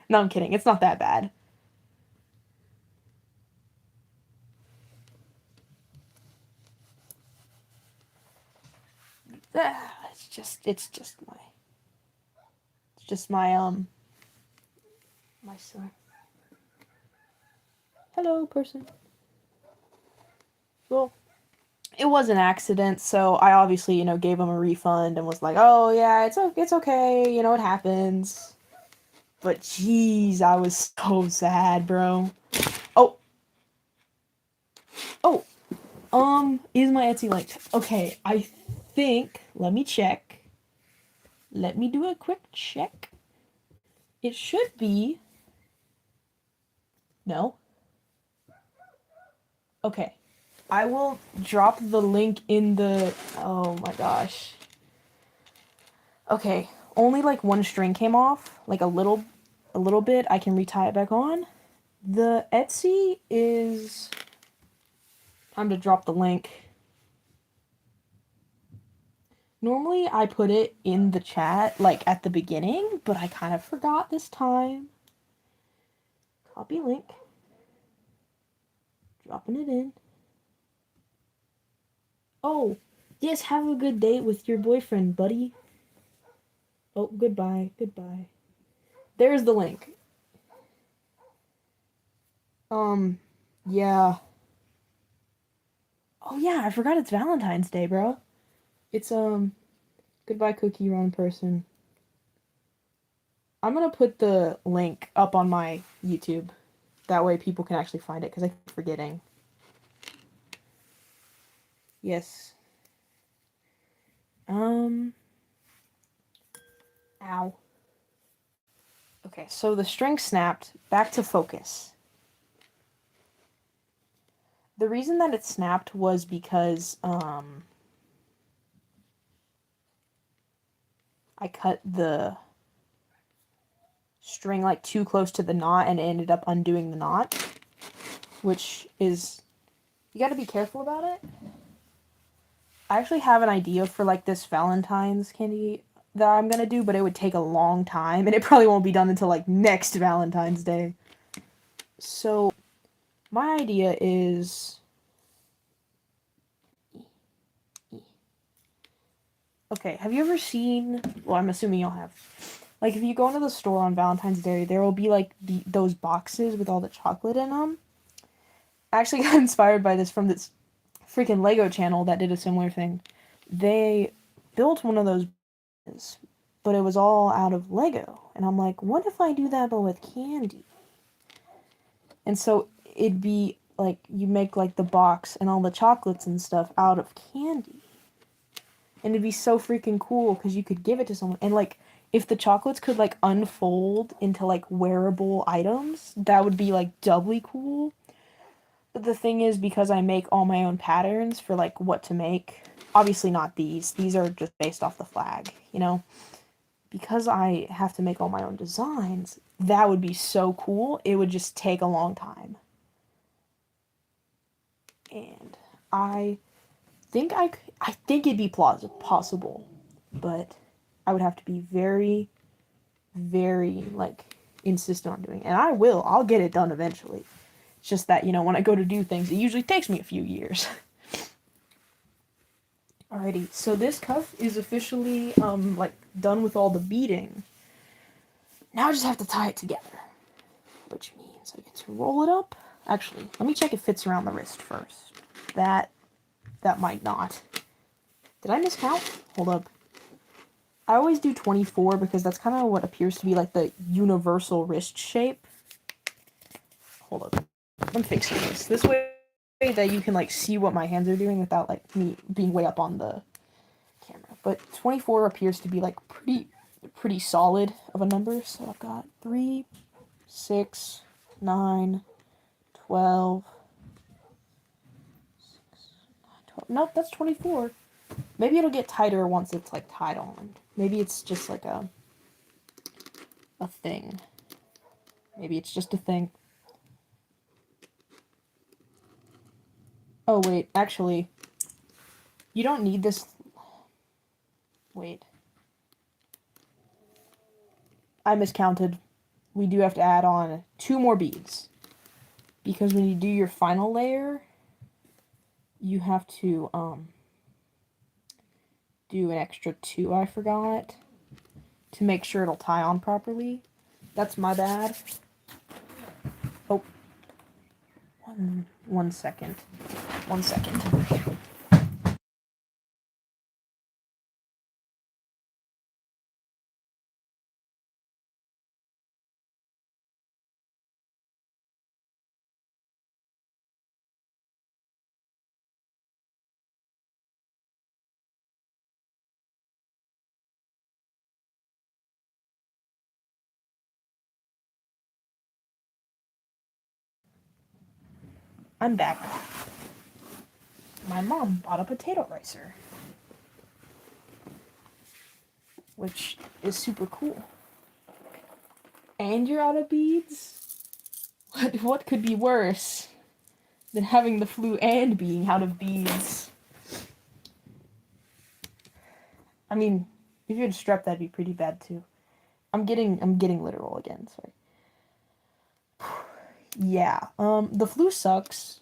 No, I'm kidding. It's not that bad. It's just my son. Hello, person. Well, it was an accident, so I obviously, gave him a refund and was like, oh yeah, it's okay, it happens. But jeez, I was so sad, bro. Oh. Is my Etsy linked? Okay, I think, let me check. Let me do a quick check. It should be. No. Okay. I will drop the link in the... Oh my gosh. Okay. Only, like, one string came off. Like, a little bit. I can retie it back on. The Etsy is... Time to drop the link. Normally, I put it in the chat, like, at the beginning, but I kind of forgot this time. Copy link. Dropping it in. Oh, yes, have a good date with your boyfriend, buddy. Oh, goodbye. There's the link. Yeah. Oh, yeah, I forgot it's Valentine's Day, bro. It's, goodbye, Cookie Run person. I'm gonna put the link up on my YouTube. That way people can actually find it, because I keep forgetting. Yes. Ow. Okay, so the string snapped. Back to focus. The reason that it snapped was because I cut the string like too close to the knot and it ended up undoing the knot, which is, you got to be careful about it. I actually have an idea for like this Valentine's candy that I'm gonna do, but it would take a long time and it probably won't be done until like next Valentine's Day. So my idea is, okay, have you ever seen, well, I'm assuming you'll have, like if you go into the store on Valentine's Day, there will be like those boxes with all the chocolate in them. I actually got inspired by this from this freaking Lego channel that did a similar thing. They built one of those boxes, but it was all out of Lego. And I'm like, what if I do that but with candy? And so it'd be like you make like the box and all the chocolates and stuff out of candy. And it'd be so freaking cool because you could give it to someone. And like if the chocolates could like unfold into like wearable items, that would be like doubly cool. But the thing is, because I make all my own patterns for like what to make, obviously not these. These are just based off the flag, you know? Because I have to make all my own designs, that would be so cool. It would just take a long time. And I think it'd be possible, but I would have to be very, very like insistent on doing it. And I'll get it done eventually. It's just that, you know, when I go to do things, it usually takes me a few years. Alrighty, so this cuff is officially like done with all the beading. Now I just have to tie it together, which means I get to roll it up. Actually, let me check if it fits around the wrist first. That might not. Did I miscount? Hold up. I always do 24 because that's kind of what appears to be like the universal wrist shape. Hold up. I'm fixing this. This way that you can like see what my hands are doing without like me being way up on the camera. But 24 appears to be like pretty solid of a number. So I've got 3, 6, 9, 12. 12. Nope, that's 24. Maybe it'll get tighter once it's like tied on. Maybe it's just like a thing. Maybe it's just a thing. Oh wait, actually, you don't need this. Wait. I miscounted. We do have to add on 2 more beads. Because when you do your final layer, you have to do an extra 2, I forgot, to make sure it'll tie on properly. That's my bad. Oh. One second. 1 second. I'm back. My mom bought a potato ricer, which is super cool. And you're out of beads? What could be worse than having the flu and being out of beads? I mean, if you had strep, that'd be pretty bad too. I'm getting literal again, sorry. Yeah, the flu sucks.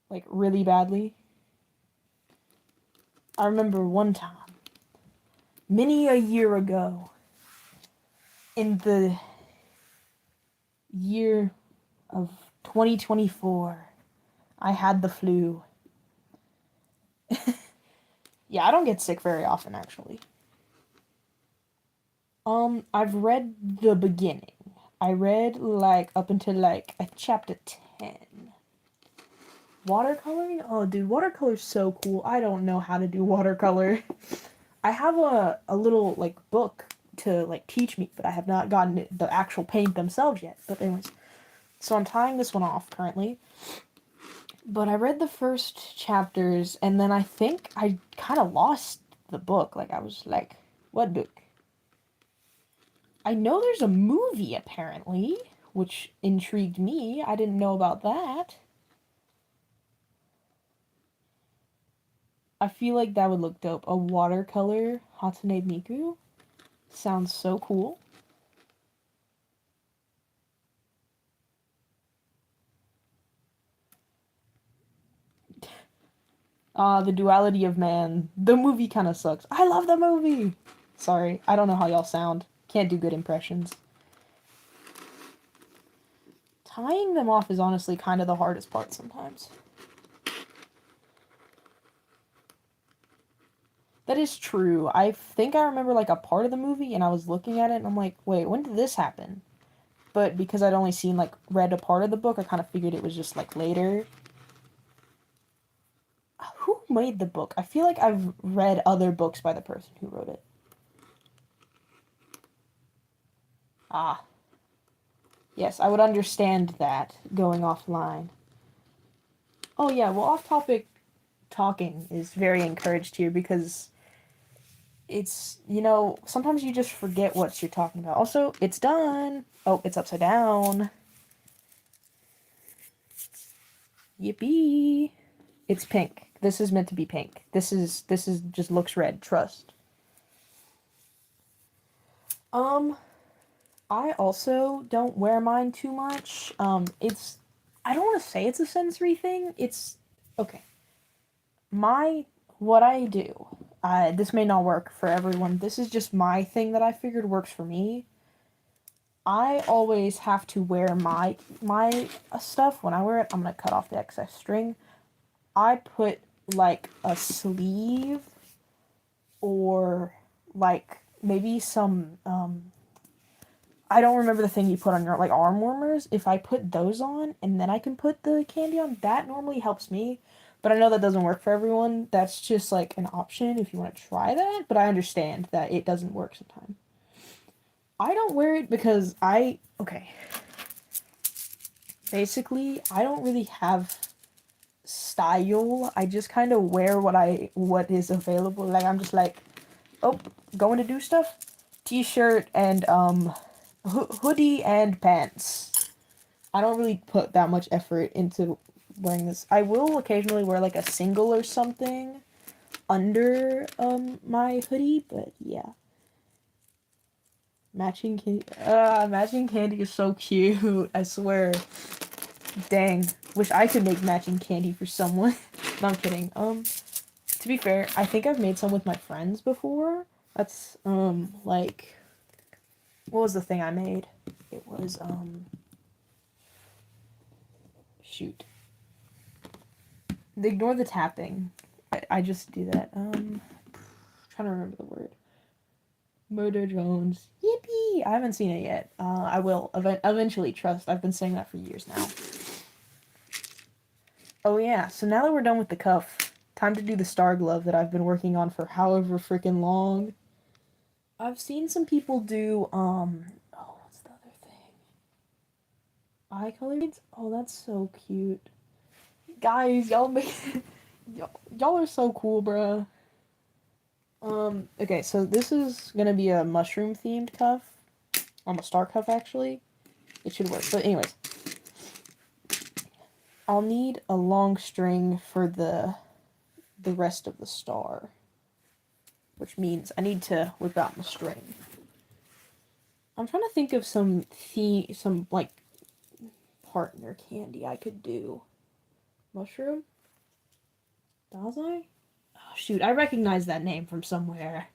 Like, really badly. I remember one time, many a year ago, in the year of 2024, I had the flu. Yeah, I don't get sick very often, actually. I've read the beginning. I read, like, up until, like, chapter 10. Watercoloring? Oh, dude, watercolor's so cool. I don't know how to do watercolor. I have a little, like, book to, like, teach me, but I have not gotten the actual paint themselves yet. But anyways, So I'm tying this one off currently. But I read the first chapters, and then I think I kind of lost the book. Like, I was like, what book? I know there's a movie, apparently, which intrigued me. I didn't know about that. I feel like that would look dope. A watercolor Hatsune Miku. Sounds so cool. The Duality of Man. The movie kind of sucks. I love the movie! Sorry, I don't know how y'all sound. Can't do good impressions. Tying them off is honestly kind of the hardest part sometimes. That is true. I think I remember like a part of the movie and I was looking at it and I'm like, wait, when did this happen? But because I'd only seen like read a part of the book, I kind of figured it was just like later. Who made the book? I feel like I've read other books by the person who wrote it. Ah, yes, I would understand that going offline. Oh yeah, well, off-topic talking is very encouraged here because it's, sometimes you just forget what you're talking about. Also, it's done. Oh, it's upside down. Yippee. It's pink. This is meant to be pink. This is just looks red. Trust. Um, I also don't wear mine too much. I don't want to say it's a sensory thing. It's okay. What I do. This may not work for everyone. This is just my thing that I figured works for me. I always have to wear my stuff when I wear it. I'm gonna cut off the excess string. I put like a sleeve or like maybe some I don't remember the thing you put on your like arm warmers. If I put those on and then I can put the candy on, that normally helps me. But I know that doesn't work for everyone. That's just like an option if you want to try that, but I understand that it doesn't work sometimes. I don't wear it because okay. Basically, I don't really have style. I just kind of wear what is available. Like I'm just like, oh, going to do stuff. T-shirt and hoodie and pants. I don't really put that much effort into wearing this. I will occasionally wear like a single or something under my hoodie, but yeah. Matching candy is so cute. I swear. Dang. Wish I could make matching candy for someone. No, I'm kidding. To be fair, I think I've made some with my friends before. That's like what was the thing I made? It was shoot. Ignore the tapping. I just do that. Trying to remember the word. Murder drones. Yippee! I haven't seen it yet. I will eventually. Trust. I've been saying that for years now. Oh yeah. So now that we're done with the cuff, time to do the star glove that I've been working on for however freaking long. I've seen some people do oh, what's the other thing? Eye colors? Oh, that's so cute. Guys, y'all make y'all are so cool, bruh. Okay, so this is gonna be a mushroom themed cuff. A star cuff actually. It should work. But anyways. I'll need a long string for the rest of the star. Which means I need to whip out my string. I'm trying to think of some like partner candy I could do. Mushroom? Dazai? Oh, shoot, I recognize that name from somewhere.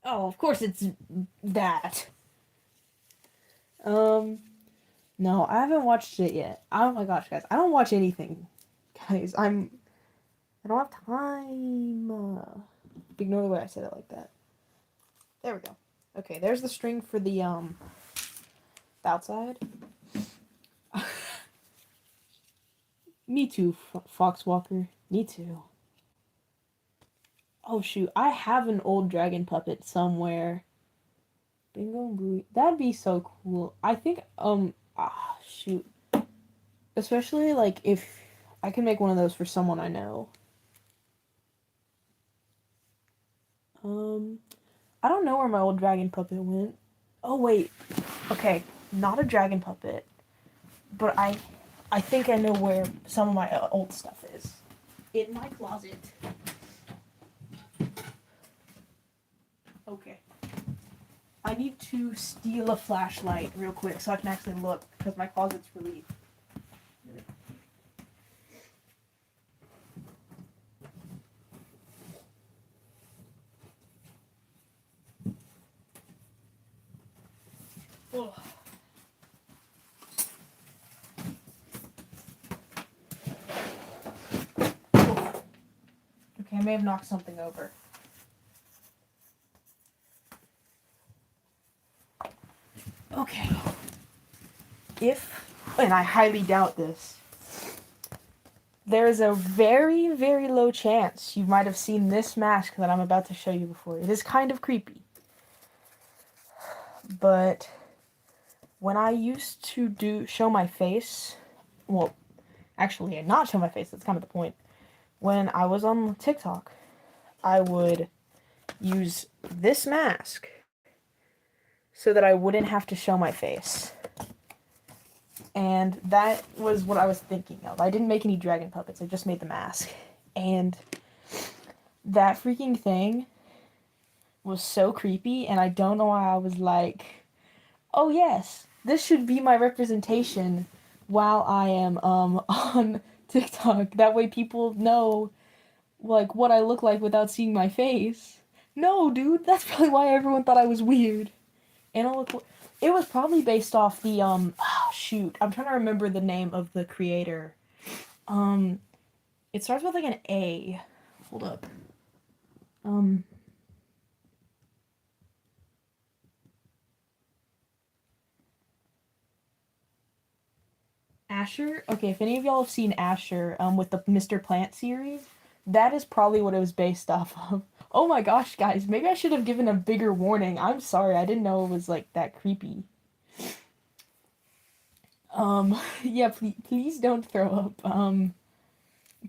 Oh, of course it's that. No, I haven't watched it yet. Oh my gosh, guys, I don't watch anything. Guys, I don't have time. Ignore the way I said it like that. There we go. Okay, there's the string for the outside. Me too, Foxwalker. Me too. Oh shoot, I have an old dragon puppet somewhere. Bingo and Bluey. That'd be so cool. I think, shoot. Especially, like, if I can make one of those for someone I know. I don't know where my old dragon puppet went. Oh, wait. Okay, not a dragon puppet. But I think I know where some of my old stuff is. In my closet. Okay. I need to steal a flashlight real quick so I can actually look, because my closet's really... Oh. Okay, I may have knocked something over. Okay. And I highly doubt this, there's a very, very low chance you might have seen this mask that I'm about to show you before. It is kind of creepy. But when I used to show my face, well, actually, not show my face, that's kind of the point. When I was on TikTok, I would use this mask so that I wouldn't have to show my face. And that was what I was thinking of. I didn't make any dragon puppets, I just made the mask. And that freaking thing was so creepy, and I don't know why I was like, oh yes, this should be my representation while I am on TikTok. That way people know like what I look like without seeing my face. No, dude, that's probably why everyone thought I was weird. And it was probably based off the shoot, I'm trying to remember the name of the creator. It starts with like an A. Hold up. Asher? Okay, if any of y'all have seen Asher, with the Mr. Plant series, that is probably what it was based off of. Oh my gosh, guys, maybe I should have given a bigger warning. I'm sorry, I didn't know it was like that creepy. Yeah, please don't throw up.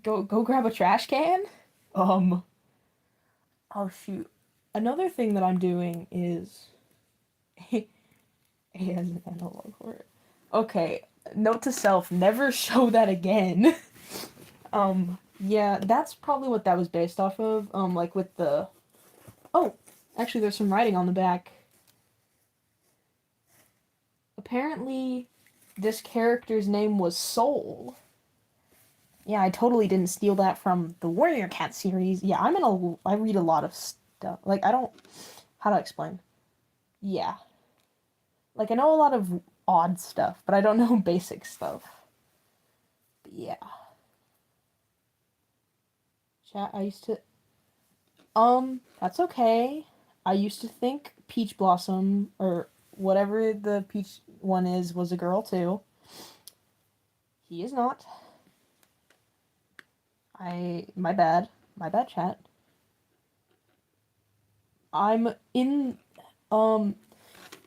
Go grab a trash can. Oh shoot. Another thing that I'm doing is he has an analog for it. Okay, note to self, never show that again. Yeah, that's probably what that was based off of. Like with the... Oh, actually there's some writing on the back. Apparently, this character's name was Soul. Yeah, I totally didn't steal that from the Warrior Cat series. Yeah, I read a lot of stuff. Like, how to explain? Yeah. Like, I know a lot of odd stuff, but I don't know basic stuff. But yeah. Chat, I used to... that's okay. I used to think Peach Blossom, or whatever the Peach one is, was a girl too. He is not. My bad, chat. I'm in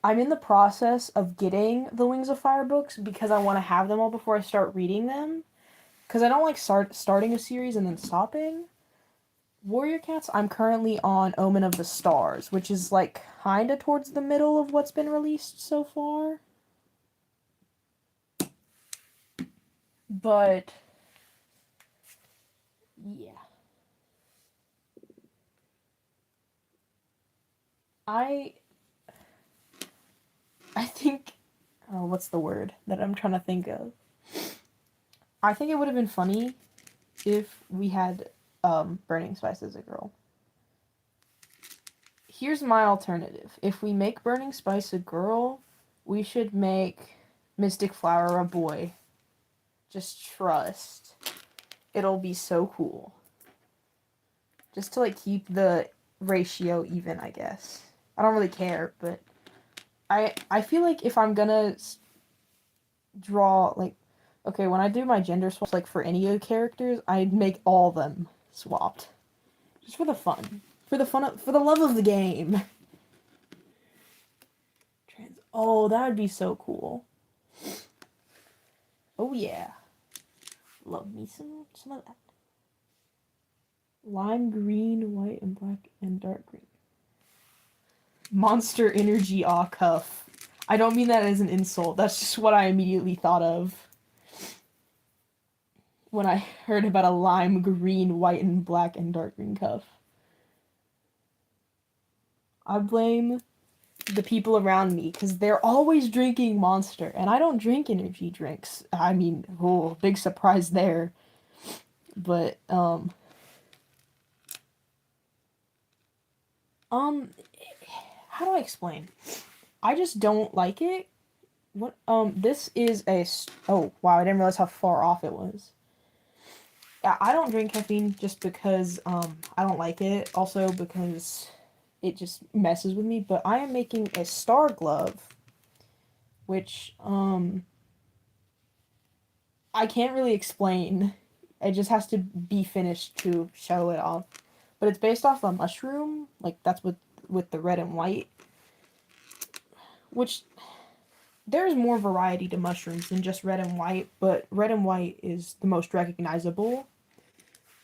the process of getting the Wings of Fire books because I want to have them all before I start reading them. Because I don't like starting a series and then stopping. Warrior Cats, I'm currently on Omen of the Stars, which is like kinda towards the middle of what's been released so far. But yeah. I think, oh, what's the word that I'm trying to think of? I think it would have been funny if we had Burning Spice as a girl. Here's my alternative. If we make Burning Spice a girl, we should make Mystic Flower a boy. Just trust. It'll be so cool. Just to like keep the ratio even, I guess. I don't really care, but I feel like if I'm gonna draw like, okay, when I do my gender swaps like for any of the characters, I make all of them swapped. Just for the fun. For the love of the game. Oh, that would be so cool. Oh yeah. Love me some of that. Lime green, white, and black, and dark green. Monster Energy Aw Cuff. I don't mean that as an insult. That's just what I immediately thought of when I heard about a lime green, white, and black, and dark green cuff. I blame the people around me because they're always drinking Monster, and I don't drink energy drinks. I mean, oh, big surprise there. But um, how do I explain? I just don't like it. What this is a oh wow, I didn't realize how far off it was. Yeah, I don't drink caffeine just because I don't like it. Also because it just messes with me. But I am making a star glove, which I can't really explain. It just has to be finished to show it off. But it's based off a mushroom, like that's with the red and white. Which there's more variety to mushrooms than just red and white, but red and white is the most recognizable.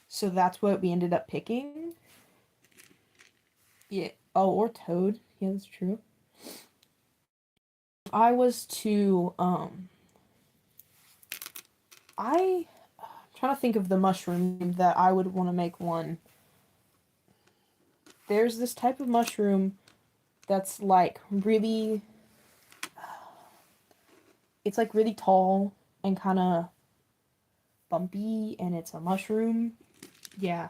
So that's what we ended up picking. Yeah. Oh, or toad. Yeah, that's true. I was to I'm trying to think of the mushroom that I would want to make one. There's this type of mushroom that's like really it's like really tall and kind of bumpy, and it's a mushroom. Yeah.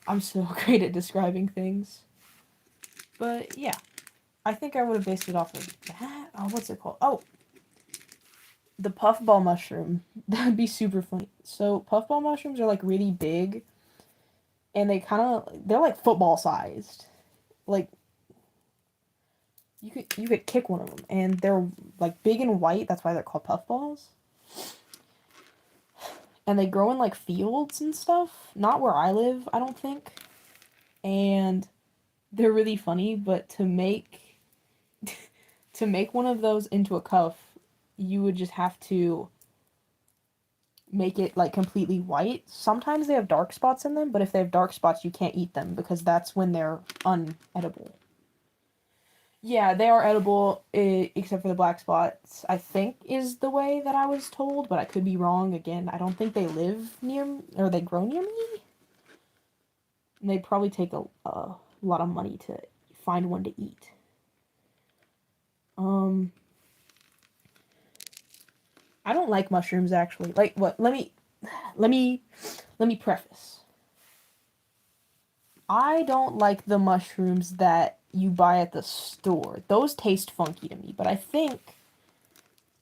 I'm so great at describing things. But yeah, I think I would have based it off of that. Oh, what's it called? Oh, the puffball mushroom. That'd be super funny. So puffball mushrooms are like really big, and they're like football sized. Like you could kick one of them, and they're like big and white. That's why they're called puffballs. And they grow in like fields and stuff. Not where I live, I don't think. And they're really funny, but to make one of those into a cuff, you would just have to make it like completely white. Sometimes they have dark spots in them, but if they have dark spots, you can't eat them because that's when they're unedible. Yeah, they are edible, except for the black spots, I think is the way that I was told, but I could be wrong. Again, I don't think they live near or they grow near me. And they probably take a lot of money to find one to eat. Um, I don't like mushrooms actually. Like what? Let me let me preface. I don't like the mushrooms that you buy at the store. Those taste funky to me, but I think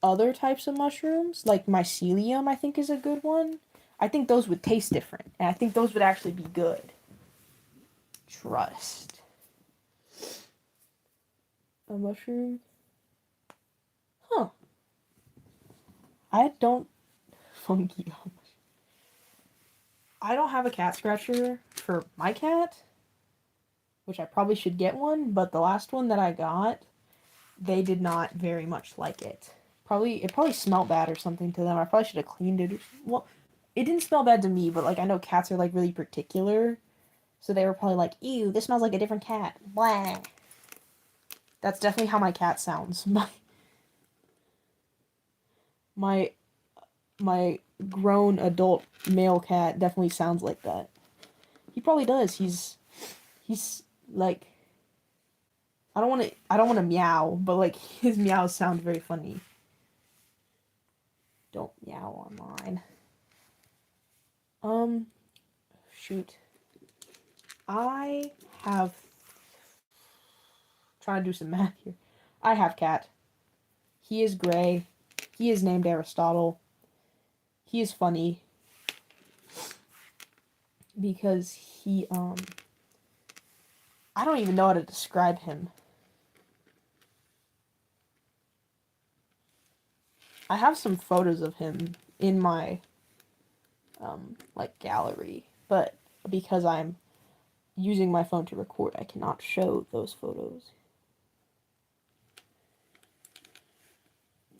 other types of mushrooms, like mycelium, I think is a good one. I think those would taste different, and I think those would actually be good. Trust. A mushroom? Huh. I don't funky. I don't have a cat scratcher for my cat, which I probably should get one, but the last one that I got, they did not very much like it. It probably smelled bad or something to them. I probably should have cleaned it. Well, it didn't smell bad to me, but like I know cats are like really particular, so they were probably like, "Ew, this smells like a different cat." Blah. That's definitely how my cat sounds. My my grown adult male cat definitely sounds like that. He probably does. He's like I don't want to meow, but like his meows sound very funny. Don't meow online. Um, shoot. I have trying to do some math here. I have cat. He is gray. He is named Aristotle. He is funny because I don't even know how to describe him. I have some photos of him in my like gallery, but because I'm using my phone to record, I cannot show those photos.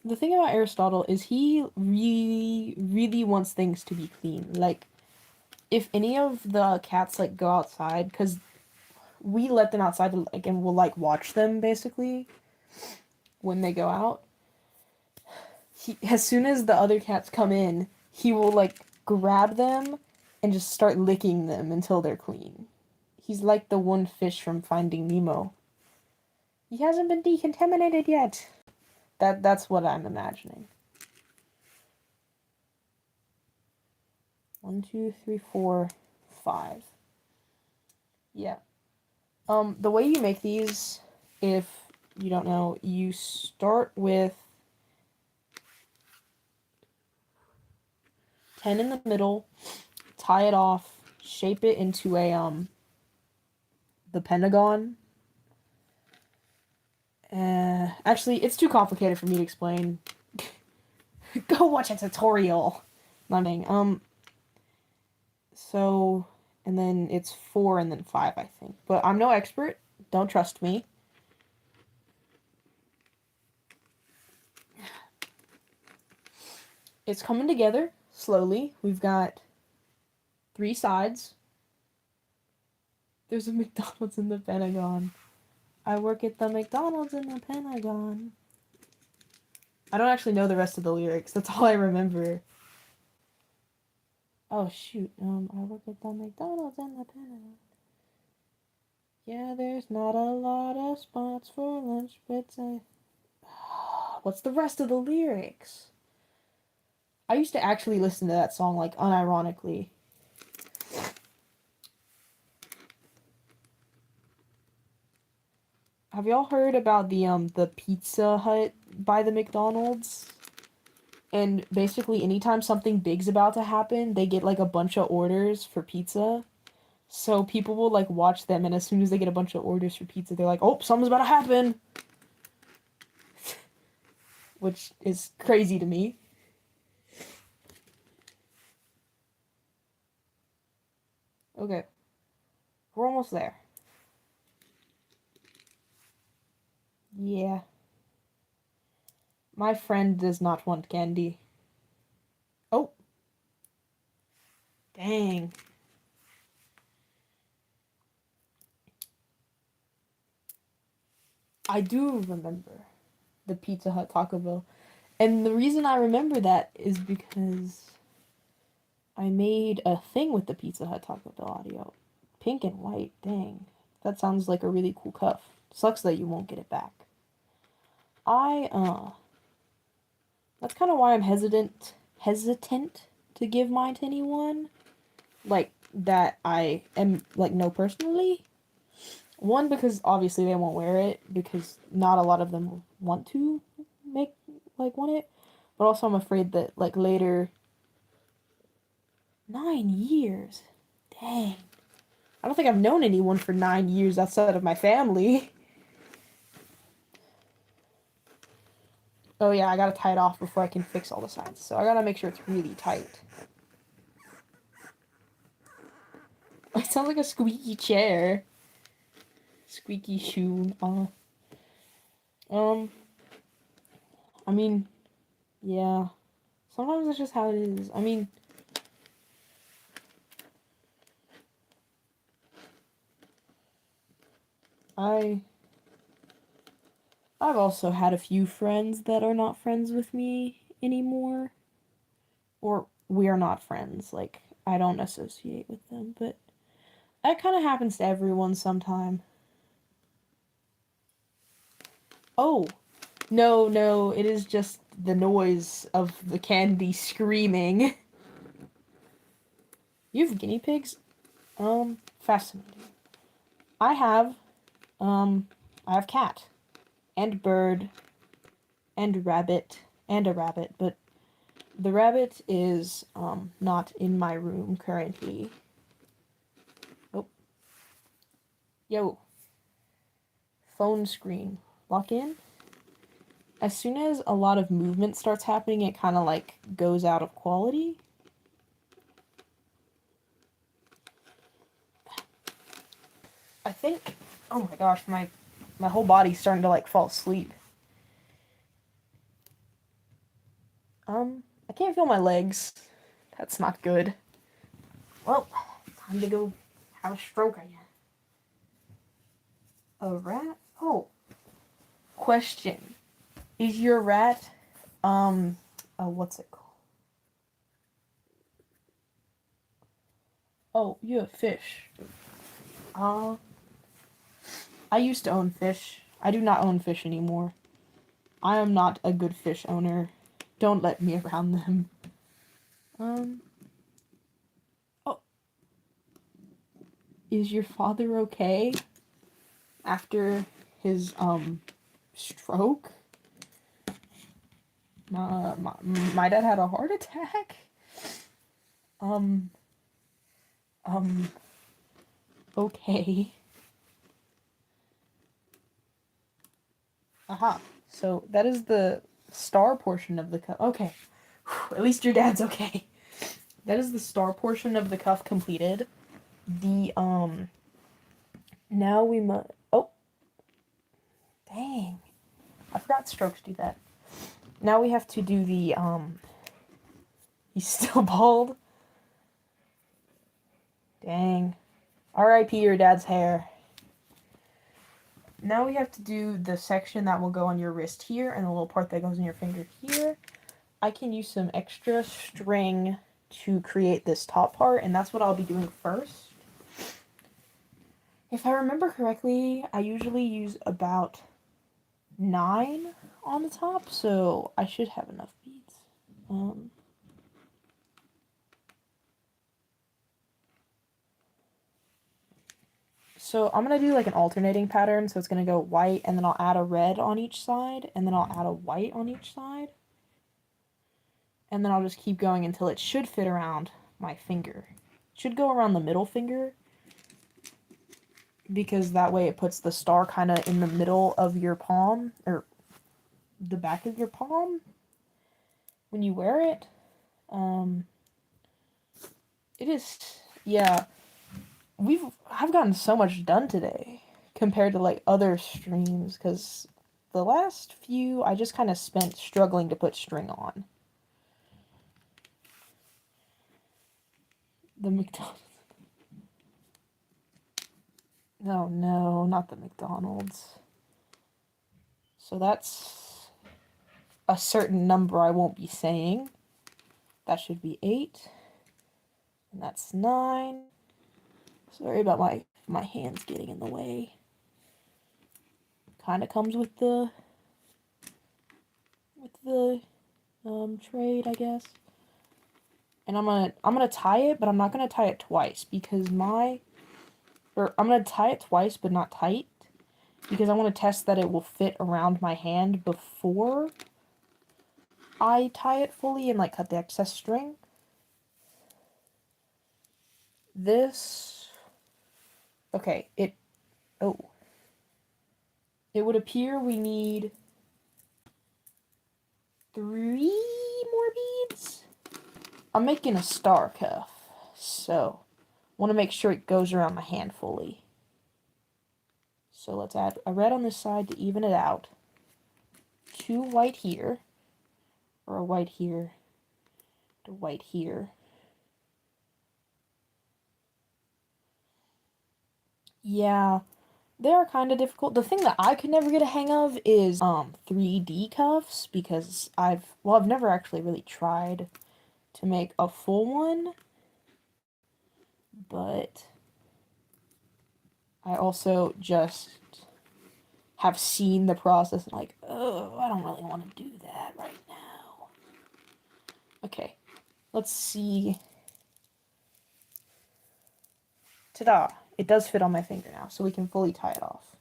the thing about Aristotle is he really, really wants things to be clean. Like, if any of the cats like go outside, because we let them outside like and we'll like watch them basically when they go out. As soon as the other cats come in, he will like grab them and just start licking them until they're clean. He's like the one fish from Finding Nemo. He hasn't been decontaminated yet. That's what I'm imagining. 1, 2, 3, 4, 5. Yeah. The way you make these, if you don't know, you start with 10 in the middle, tie it off, shape it into the pentagon. Actually, it's too complicated for me to explain. Go watch a tutorial. Nothing. So, and then it's 4 and then 5, I think. But I'm no expert. Don't trust me. It's coming together slowly. We've got 3 sides. There's a McDonald's in the Pentagon. I work at the McDonald's in the Pentagon. I don't actually know the rest of the lyrics. That's all I remember. Oh, shoot. I work at the McDonald's in the Pentagon. Yeah, there's not a lot of spots for lunch, but what's the rest of the lyrics? I used to actually listen to that song, like, unironically. Have y'all heard about the Pizza Hut by the McDonald's? And basically, anytime something big's about to happen, they get, like, a bunch of orders for pizza. So people will, like, watch them, and as soon as they get a bunch of orders for pizza, they're like, oh, something's about to happen! Which is crazy to me. Okay. We're almost there. Yeah. My friend does not want candy. Oh. Dang. I do remember the Pizza Hut Taco Bell. And the reason I remember that is because I made a thing with the Pizza Hut Taco Bell audio. Pink and white, dang. That sounds like a really cool cuff. Sucks that you won't get it back. That's kind of why I'm hesitant to give mine to anyone. Like, that I am, like, know personally. One, because obviously they won't wear it, because not a lot of them want to want it. But also I'm afraid that, like, later... 9 years? Dang. I don't think I've known anyone for 9 years outside of my family. Oh yeah, I gotta tie it off before I can fix all the sides. So I gotta make sure it's really tight. It sounds like a squeaky chair. Squeaky shoe. I mean, yeah. Sometimes that's just how it is. I mean, I've also had a few friends that are not friends with me anymore. Or we are not friends. Like, I don't associate with them, but that kind of happens to everyone sometime. Oh, no, it is just the noise of the candy screaming. You have guinea pigs? Fascinating. I have, I have cat, and bird, and rabbit, and a rabbit, but the rabbit is, not in my room currently. Oh. Yo. Phone screen. Lock in? As soon as a lot of movement starts happening, it kind of, like, goes out of quality. I think... Oh my gosh, my whole body's starting to, like, fall asleep. feel my legs. That's not good. Well, time to go have a stroke again. A rat? Oh. Question. Is your rat, what's it called? Oh, you have fish. I used to own fish. I do not own fish anymore. I am not a good fish owner. Don't let me around them. Oh. Is your father okay? After his, stroke? My dad had a heart attack? Okay. Aha. So that is the star portion of the cuff. Okay. Whew, at least your dad's okay. That is the star portion of the cuff completed. The, now we must, oh. Dang. I forgot strokes do that. Now we have to do the, he's still bald. Dang. R.I.P. your dad's hair. Now we have to do the section that will go on your wrist here and the little part that goes in your finger here. I can use some extra string to create this top part, and that's what I'll be doing first. If I remember correctly, I usually use about 9 on the top, so I should have enough beads. So I'm going to do like an alternating pattern, so it's going to go white, and then I'll add a red on each side, and then I'll add a white on each side. And then I'll just keep going until it should fit around my finger. It should go around the middle finger, because that way it puts the star kind of in the middle of your palm, or the back of your palm when you wear it. It is, yeah, I've gotten so much done today compared to like other streams, because the last few I just kind of spent struggling to put string on. The McDonald's. Oh no, not the McDonald's. So that's a certain number I won't be saying. That should be 8. And that's 9. Sorry about my hands getting in the way. Kind of comes with the trade, I guess. And I'm gonna tie it, but I'm not gonna tie it twice because I'm gonna tie it twice, but not tight, because I want to test that it will fit around my hand before I tie it fully and like cut the excess string. Okay, it would appear we need 3 more beads. I'm making a star cuff, so want to make sure it goes around my hand fully. So let's add a red on this side to even it out. 2 white here, or a white here, to white here. Yeah, they are kind of difficult. The thing that I could never get a hang of is 3D cuffs, because I've never actually really tried to make a full one, but I also just have seen the process and like, oh, I don't really want to do that right now. Okay, let's see. Ta-da! It does fit on my finger now, so we can fully tie it off.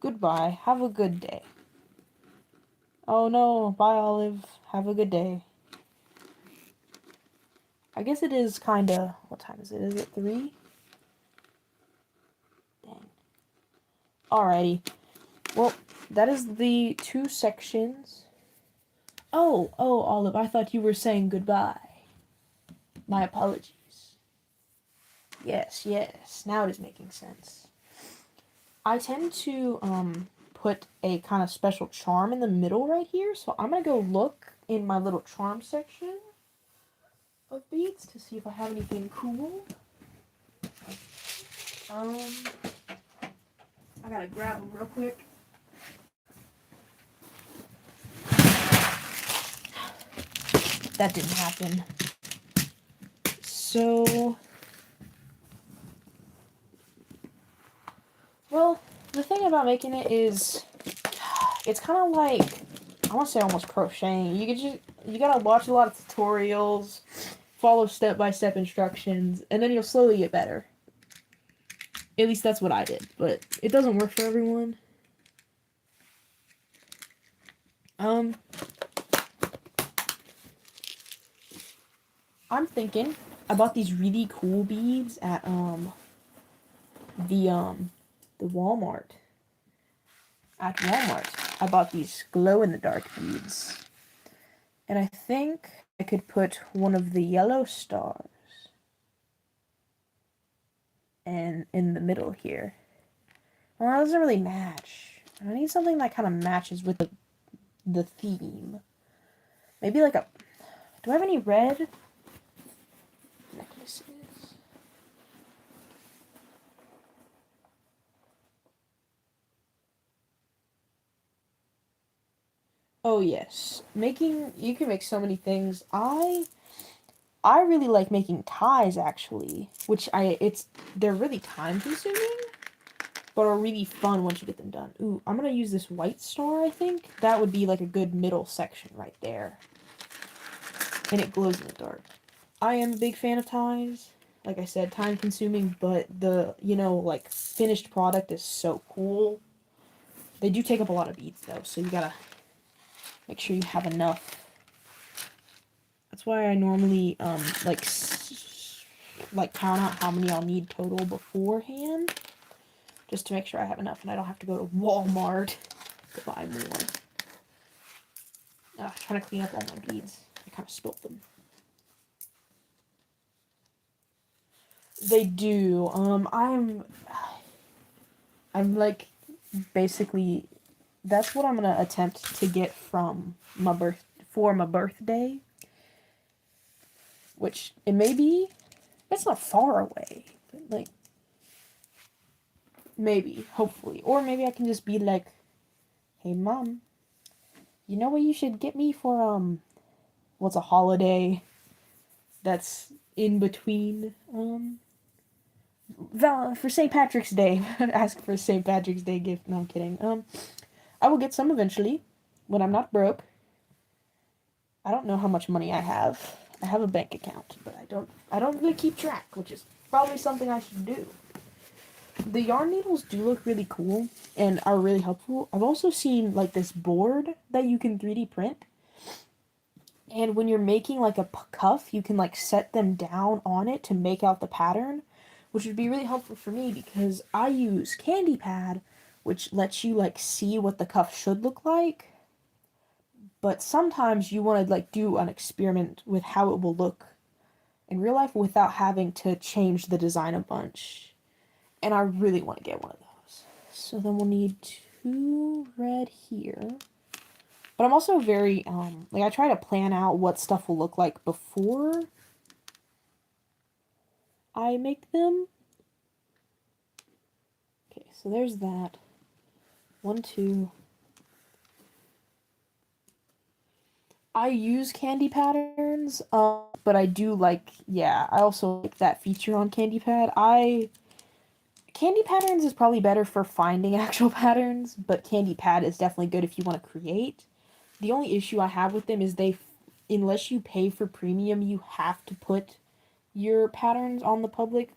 Goodbye. Have a good day. Oh no, bye Olive. Have a good day. I guess it is kinda... What time is it? Is it 3? Dang. Alrighty. Well, that is the 2 sections. Oh, Olive, I thought you were saying goodbye. My apologies. Yes, now it is making sense. I tend to, put a kind of special charm in the middle right here. So I'm going to go look in my little charm section of beads to see if I have anything cool. I gotta grab them real quick. That didn't happen. So, well, the thing about making it is, it's kind of like, I want to say almost crocheting. You gotta watch a lot of tutorials, follow step-by-step instructions, and then you'll slowly get better. At least that's what I did, but it doesn't work for everyone. I'm thinking I bought these really cool beads at the Walmart. At Walmart, I bought these glow-in-the-dark beads. And I think I could put one of the yellow stars in the middle here. Well, that doesn't really match. I need something that kind of matches with the theme. Maybe like a... Do I have any red necklaces? Oh yes, you can make so many things. I really like making ties actually, which they're really time consuming, but are really fun once you get them done. Ooh, I'm gonna use this white star. I think that would be like a good middle section right there, and it glows in the dark. I am a big fan of ties. Like I said, time consuming, but the like finished product is so cool. They do take up a lot of beads though, so you gotta make sure you have enough. That's why I normally like count out how many I'll need total beforehand, just to make sure I have enough and I don't have to go to Walmart to buy more. Trying to clean up all my beads. I kind of spilt them. They do. I'm like basically that's what I'm gonna attempt to get from my birthday. Which it may be, it's not far away, but like maybe, hopefully, or maybe I can just be like, hey mom, you know what you should get me for what's a holiday that's in between for St. Patrick's Day. Ask for a St. Patrick's Day gift. No, I'm kidding. I will get some eventually when I'm not broke. I don't know how much money I have. I have a bank account, but I don't really keep track, which is probably something I should do. The yarn needles do look really cool and are really helpful. I've also seen like this board that you can 3D print. And when you're making like a cuff, you can like set them down on it to make out the pattern, which would be really helpful for me because I use Kandi Pad, which lets you like see what the cuff should look like. But sometimes you want to like do an experiment with how it will look in real life without having to change the design a bunch. And I really want to get one of those. So then we'll need 2 red here. But I'm also very, like I try to plan out what stuff will look like before I make them. Okay, so there's that. 1, 2. I use Kandi patterns, but I do like, yeah, I also like that feature on Kandi Pad. Kandi patterns is probably better for finding actual patterns, but Kandi Pad is definitely good if you want to create. The only issue I have with them is unless you pay for premium, you have to put your patterns on the public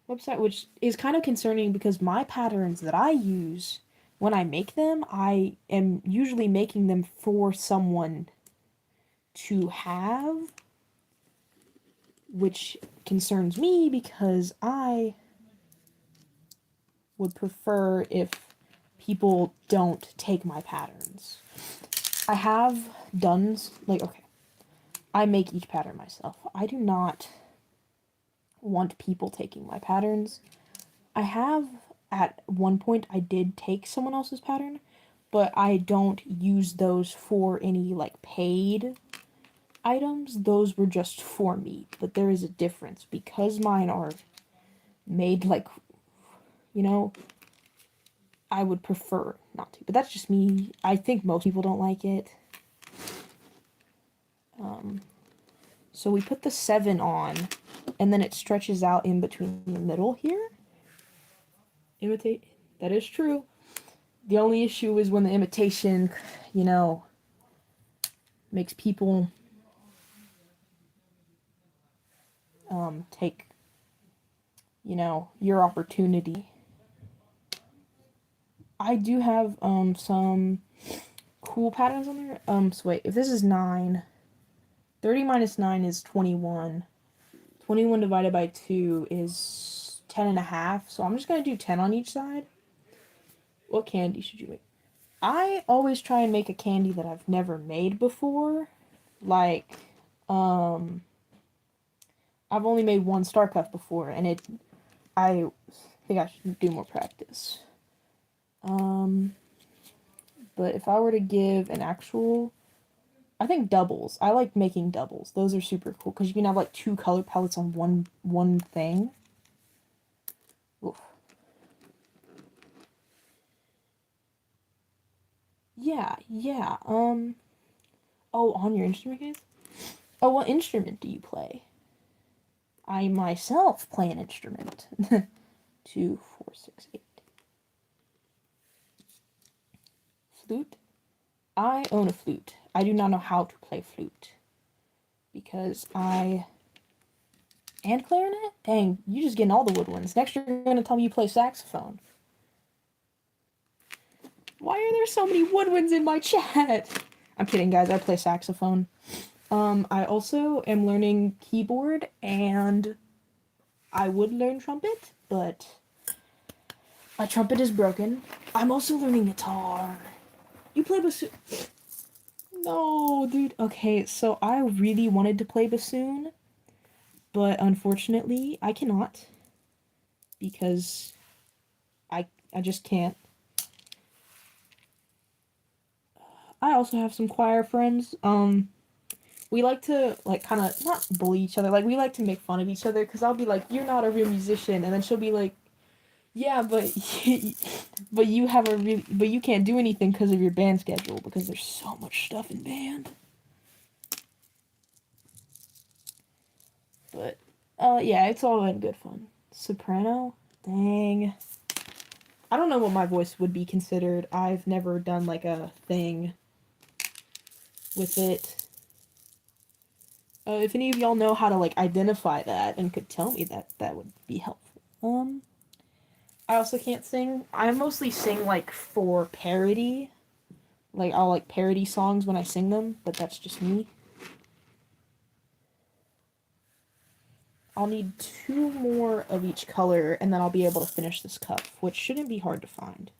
website, which is kind of concerning because my patterns that I use, when I make them, I am usually making them for someone to have, which concerns me because I would prefer if people don't take my patterns. I have done, like, okay, I make each pattern myself. I do not want people taking my patterns. I have at one point I did take someone else's pattern, but I don't use those for any like paid items. Those were just for me. But there is a difference because mine are made like, you know, I would prefer not to. But that's just me. I think most people don't like it. So we put the 7 on, and then it stretches out in between the middle here. Imitate. That is true. The only issue is when the imitation, you know, makes people take, you know, your opportunity. I do have some cool patterns on there. So wait, if this is 9, 30 minus 9 is 21. 21 divided by 2 is 10 and a half. So I'm just going to do 10 on each side. What candy should you make? I always try and make a candy that I've never made before. Like, I've only made one Star Cuff before, and I think I should do more practice. But if I were to give an actual, I think doubles. I like making doubles. Those are super cool because you can have like 2 color palettes on one thing. Oof. Yeah. Oh, on your instrument case? Oh, what instrument do you play? I myself play an instrument. 2, 4, 6, 8. Flute? I own a flute. I do not know how to play flute. Because I... And clarinet? Dang, you just getting all the woodwinds. Next you're gonna tell me you play saxophone. Why are there so many woodwinds in my chat? I'm kidding, guys. I play saxophone. I also am learning keyboard, and I would learn trumpet, but my trumpet is broken. I'm also learning guitar. You play bassoon? No, dude. Okay, so I really wanted to play bassoon, but unfortunately, I cannot because I just can't. I also have some choir friends. We like to like kind of not bully each other. Like we like to make fun of each other because I'll be like, "You're not a real musician," and then she'll be like, "Yeah, but but you have a really but you can't do anything because of your band schedule because there's so much stuff in band." But yeah, it's all in good fun. Soprano, dang. I don't know what my voice would be considered. I've never done like a thing with it. If any of y'all know how to like identify that and could tell me that, that would be helpful. I also can't sing. I mostly sing like for parody. Like I'll like parody songs when I sing them, but that's just me. I'll need 2 more of each color and then I'll be able to finish this cuff, which shouldn't be hard to find.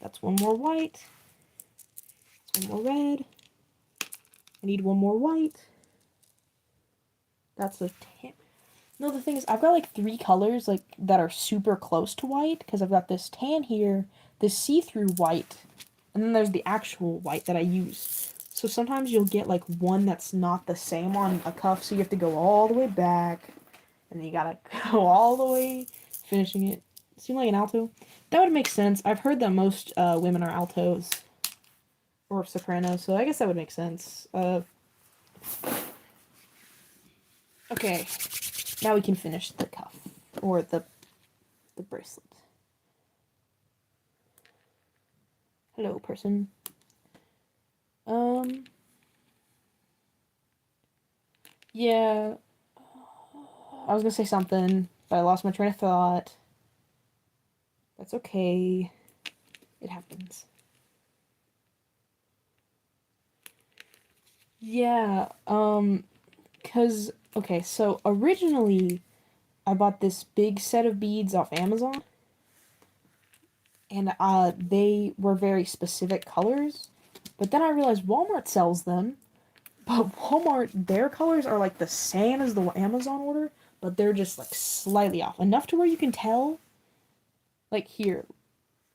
That's 1 more white. That's 1 more red. I need 1 more white. That's a tan. No, the thing is, I've got like 3 colors like that are super close to white because I've got this tan here, this see-through white, and then there's the actual white that I use. So sometimes you'll get like one that's not the same on a cuff, so you have to go all the way back, and then you gotta go all the way, finishing it. Seem like an alto? That would make sense. I've heard that most women are altos or sopranos, so I guess that would make sense. Okay, now we can finish the cuff or the bracelet. Hello, person. Yeah, I was gonna say something, but I lost my train of thought. That's okay. It happens. Yeah, cause, okay, so originally I bought this big set of beads off Amazon, and they were very specific colors, but then I realized Walmart sells them, but Walmart, their colors are like the same as the Amazon order, but they're just like slightly off, enough to where you can tell, Like here.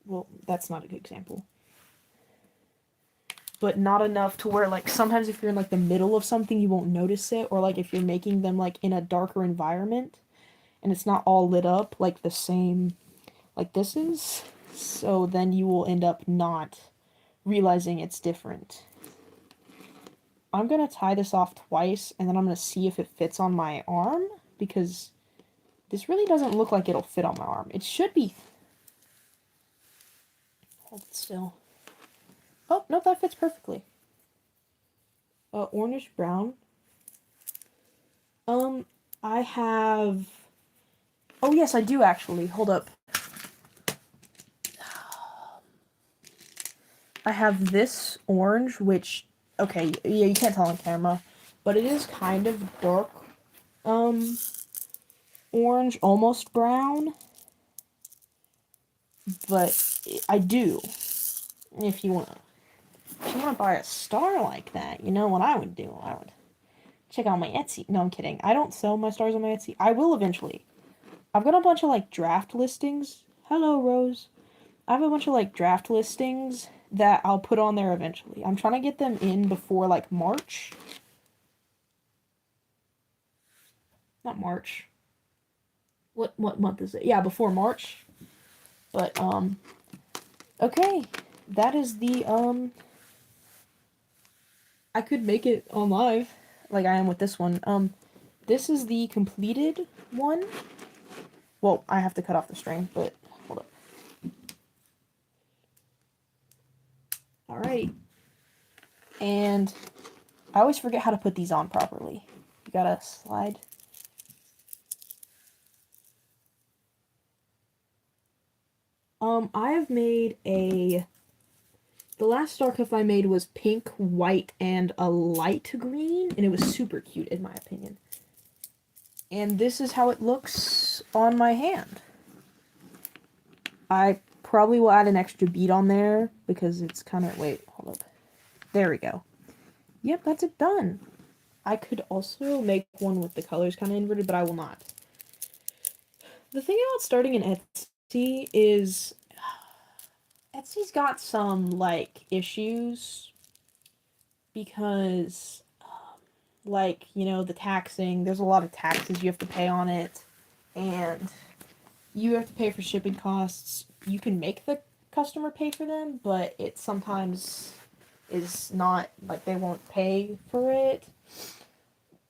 Well, that's not a good example. But not enough to where, like, sometimes if you're in, like, the middle of something, you won't notice it. Or, like, if you're making them, like, in a darker environment and it's not all lit up, like, the same, like this is. So then you will end up not realizing it's different. I'm gonna tie this off twice, and then I'm gonna see if it fits on my arm, because this really doesn't look like it'll fit on my arm. It should be. Hold it still. Oh, no, that fits perfectly. Orange brown. I have. Oh, yes, I do actually. Hold up. I have this orange, which, okay, yeah, you can't tell on camera, but it is kind of dark, orange, almost brown, but I do. If you wanna buy a star like that, you know what I would do? I would check out my Etsy. No, I'm kidding. I don't sell my stars on my Etsy. I will eventually. I've got a bunch of, like, draft listings. Hello, Rose. I have a bunch of, like, draft listings that I'll put on there eventually. I'm trying to get them in before, like, March. Not March. What month is it? Yeah, before March. But, okay. That is the, I could make it on live, like I am with this one. This is the completed one. Well, I have to cut off the string, but hold up. Alright. And I always forget how to put these on properly. You gotta slide. I have made a... The last star cuff I made was pink, white, and a light green, and it was super cute in my opinion. And this is how it looks on my hand. I probably will add an extra bead on there because it's kind of... Wait, hold up. There we go. Yep, that's it done. I could also make one with the colors kind of inverted, but I will not. The thing about starting an Etsy is Etsy's got some, like, issues because, like, you know, the taxing, there's a lot of taxes you have to pay on it, and you have to pay for shipping costs. You can make the customer pay for them, but it sometimes is not, like, they won't pay for it.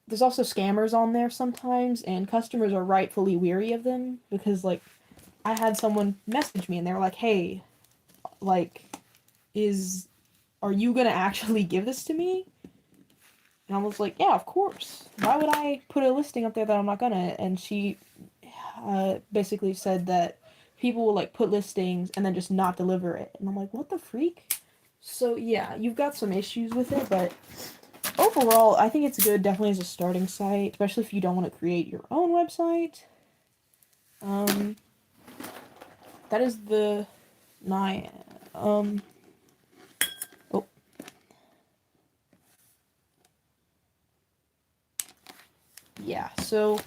There's also scammers on there sometimes, and customers are rightfully weary of them, because, like, I had someone message me, and they were like, hey, like, are you gonna actually give this to me? And I was like, yeah, of course. Why would I put a listing up there that I'm not gonna? And she basically said that people will, like, put listings and then just not deliver it. And I'm like, what the freak? So yeah, you've got some issues with it, but overall, I think it's good, definitely as a starting site, especially if you don't want to create your own website. That is my, oh. Yeah, so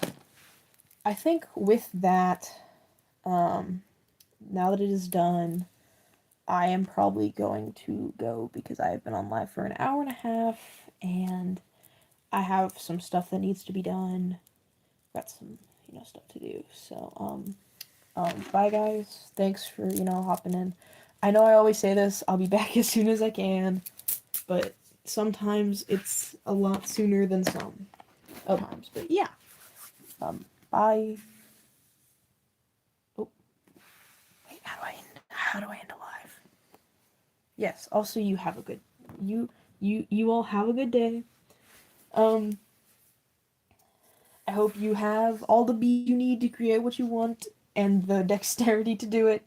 I think with that, now that it is done, I am probably going to go because I have been on live for an hour and a half, and I have some stuff that needs to be done. Got some, stuff to do. So, bye guys. Thanks for, hopping in. I know I always say this, I'll be back as soon as I can, but sometimes it's a lot sooner than some other times. But yeah. Bye. Oh, wait, how do I end a live? Yes, also you have a good, you all have a good day. I hope you have all the beats you need to create what you want and the dexterity to do it.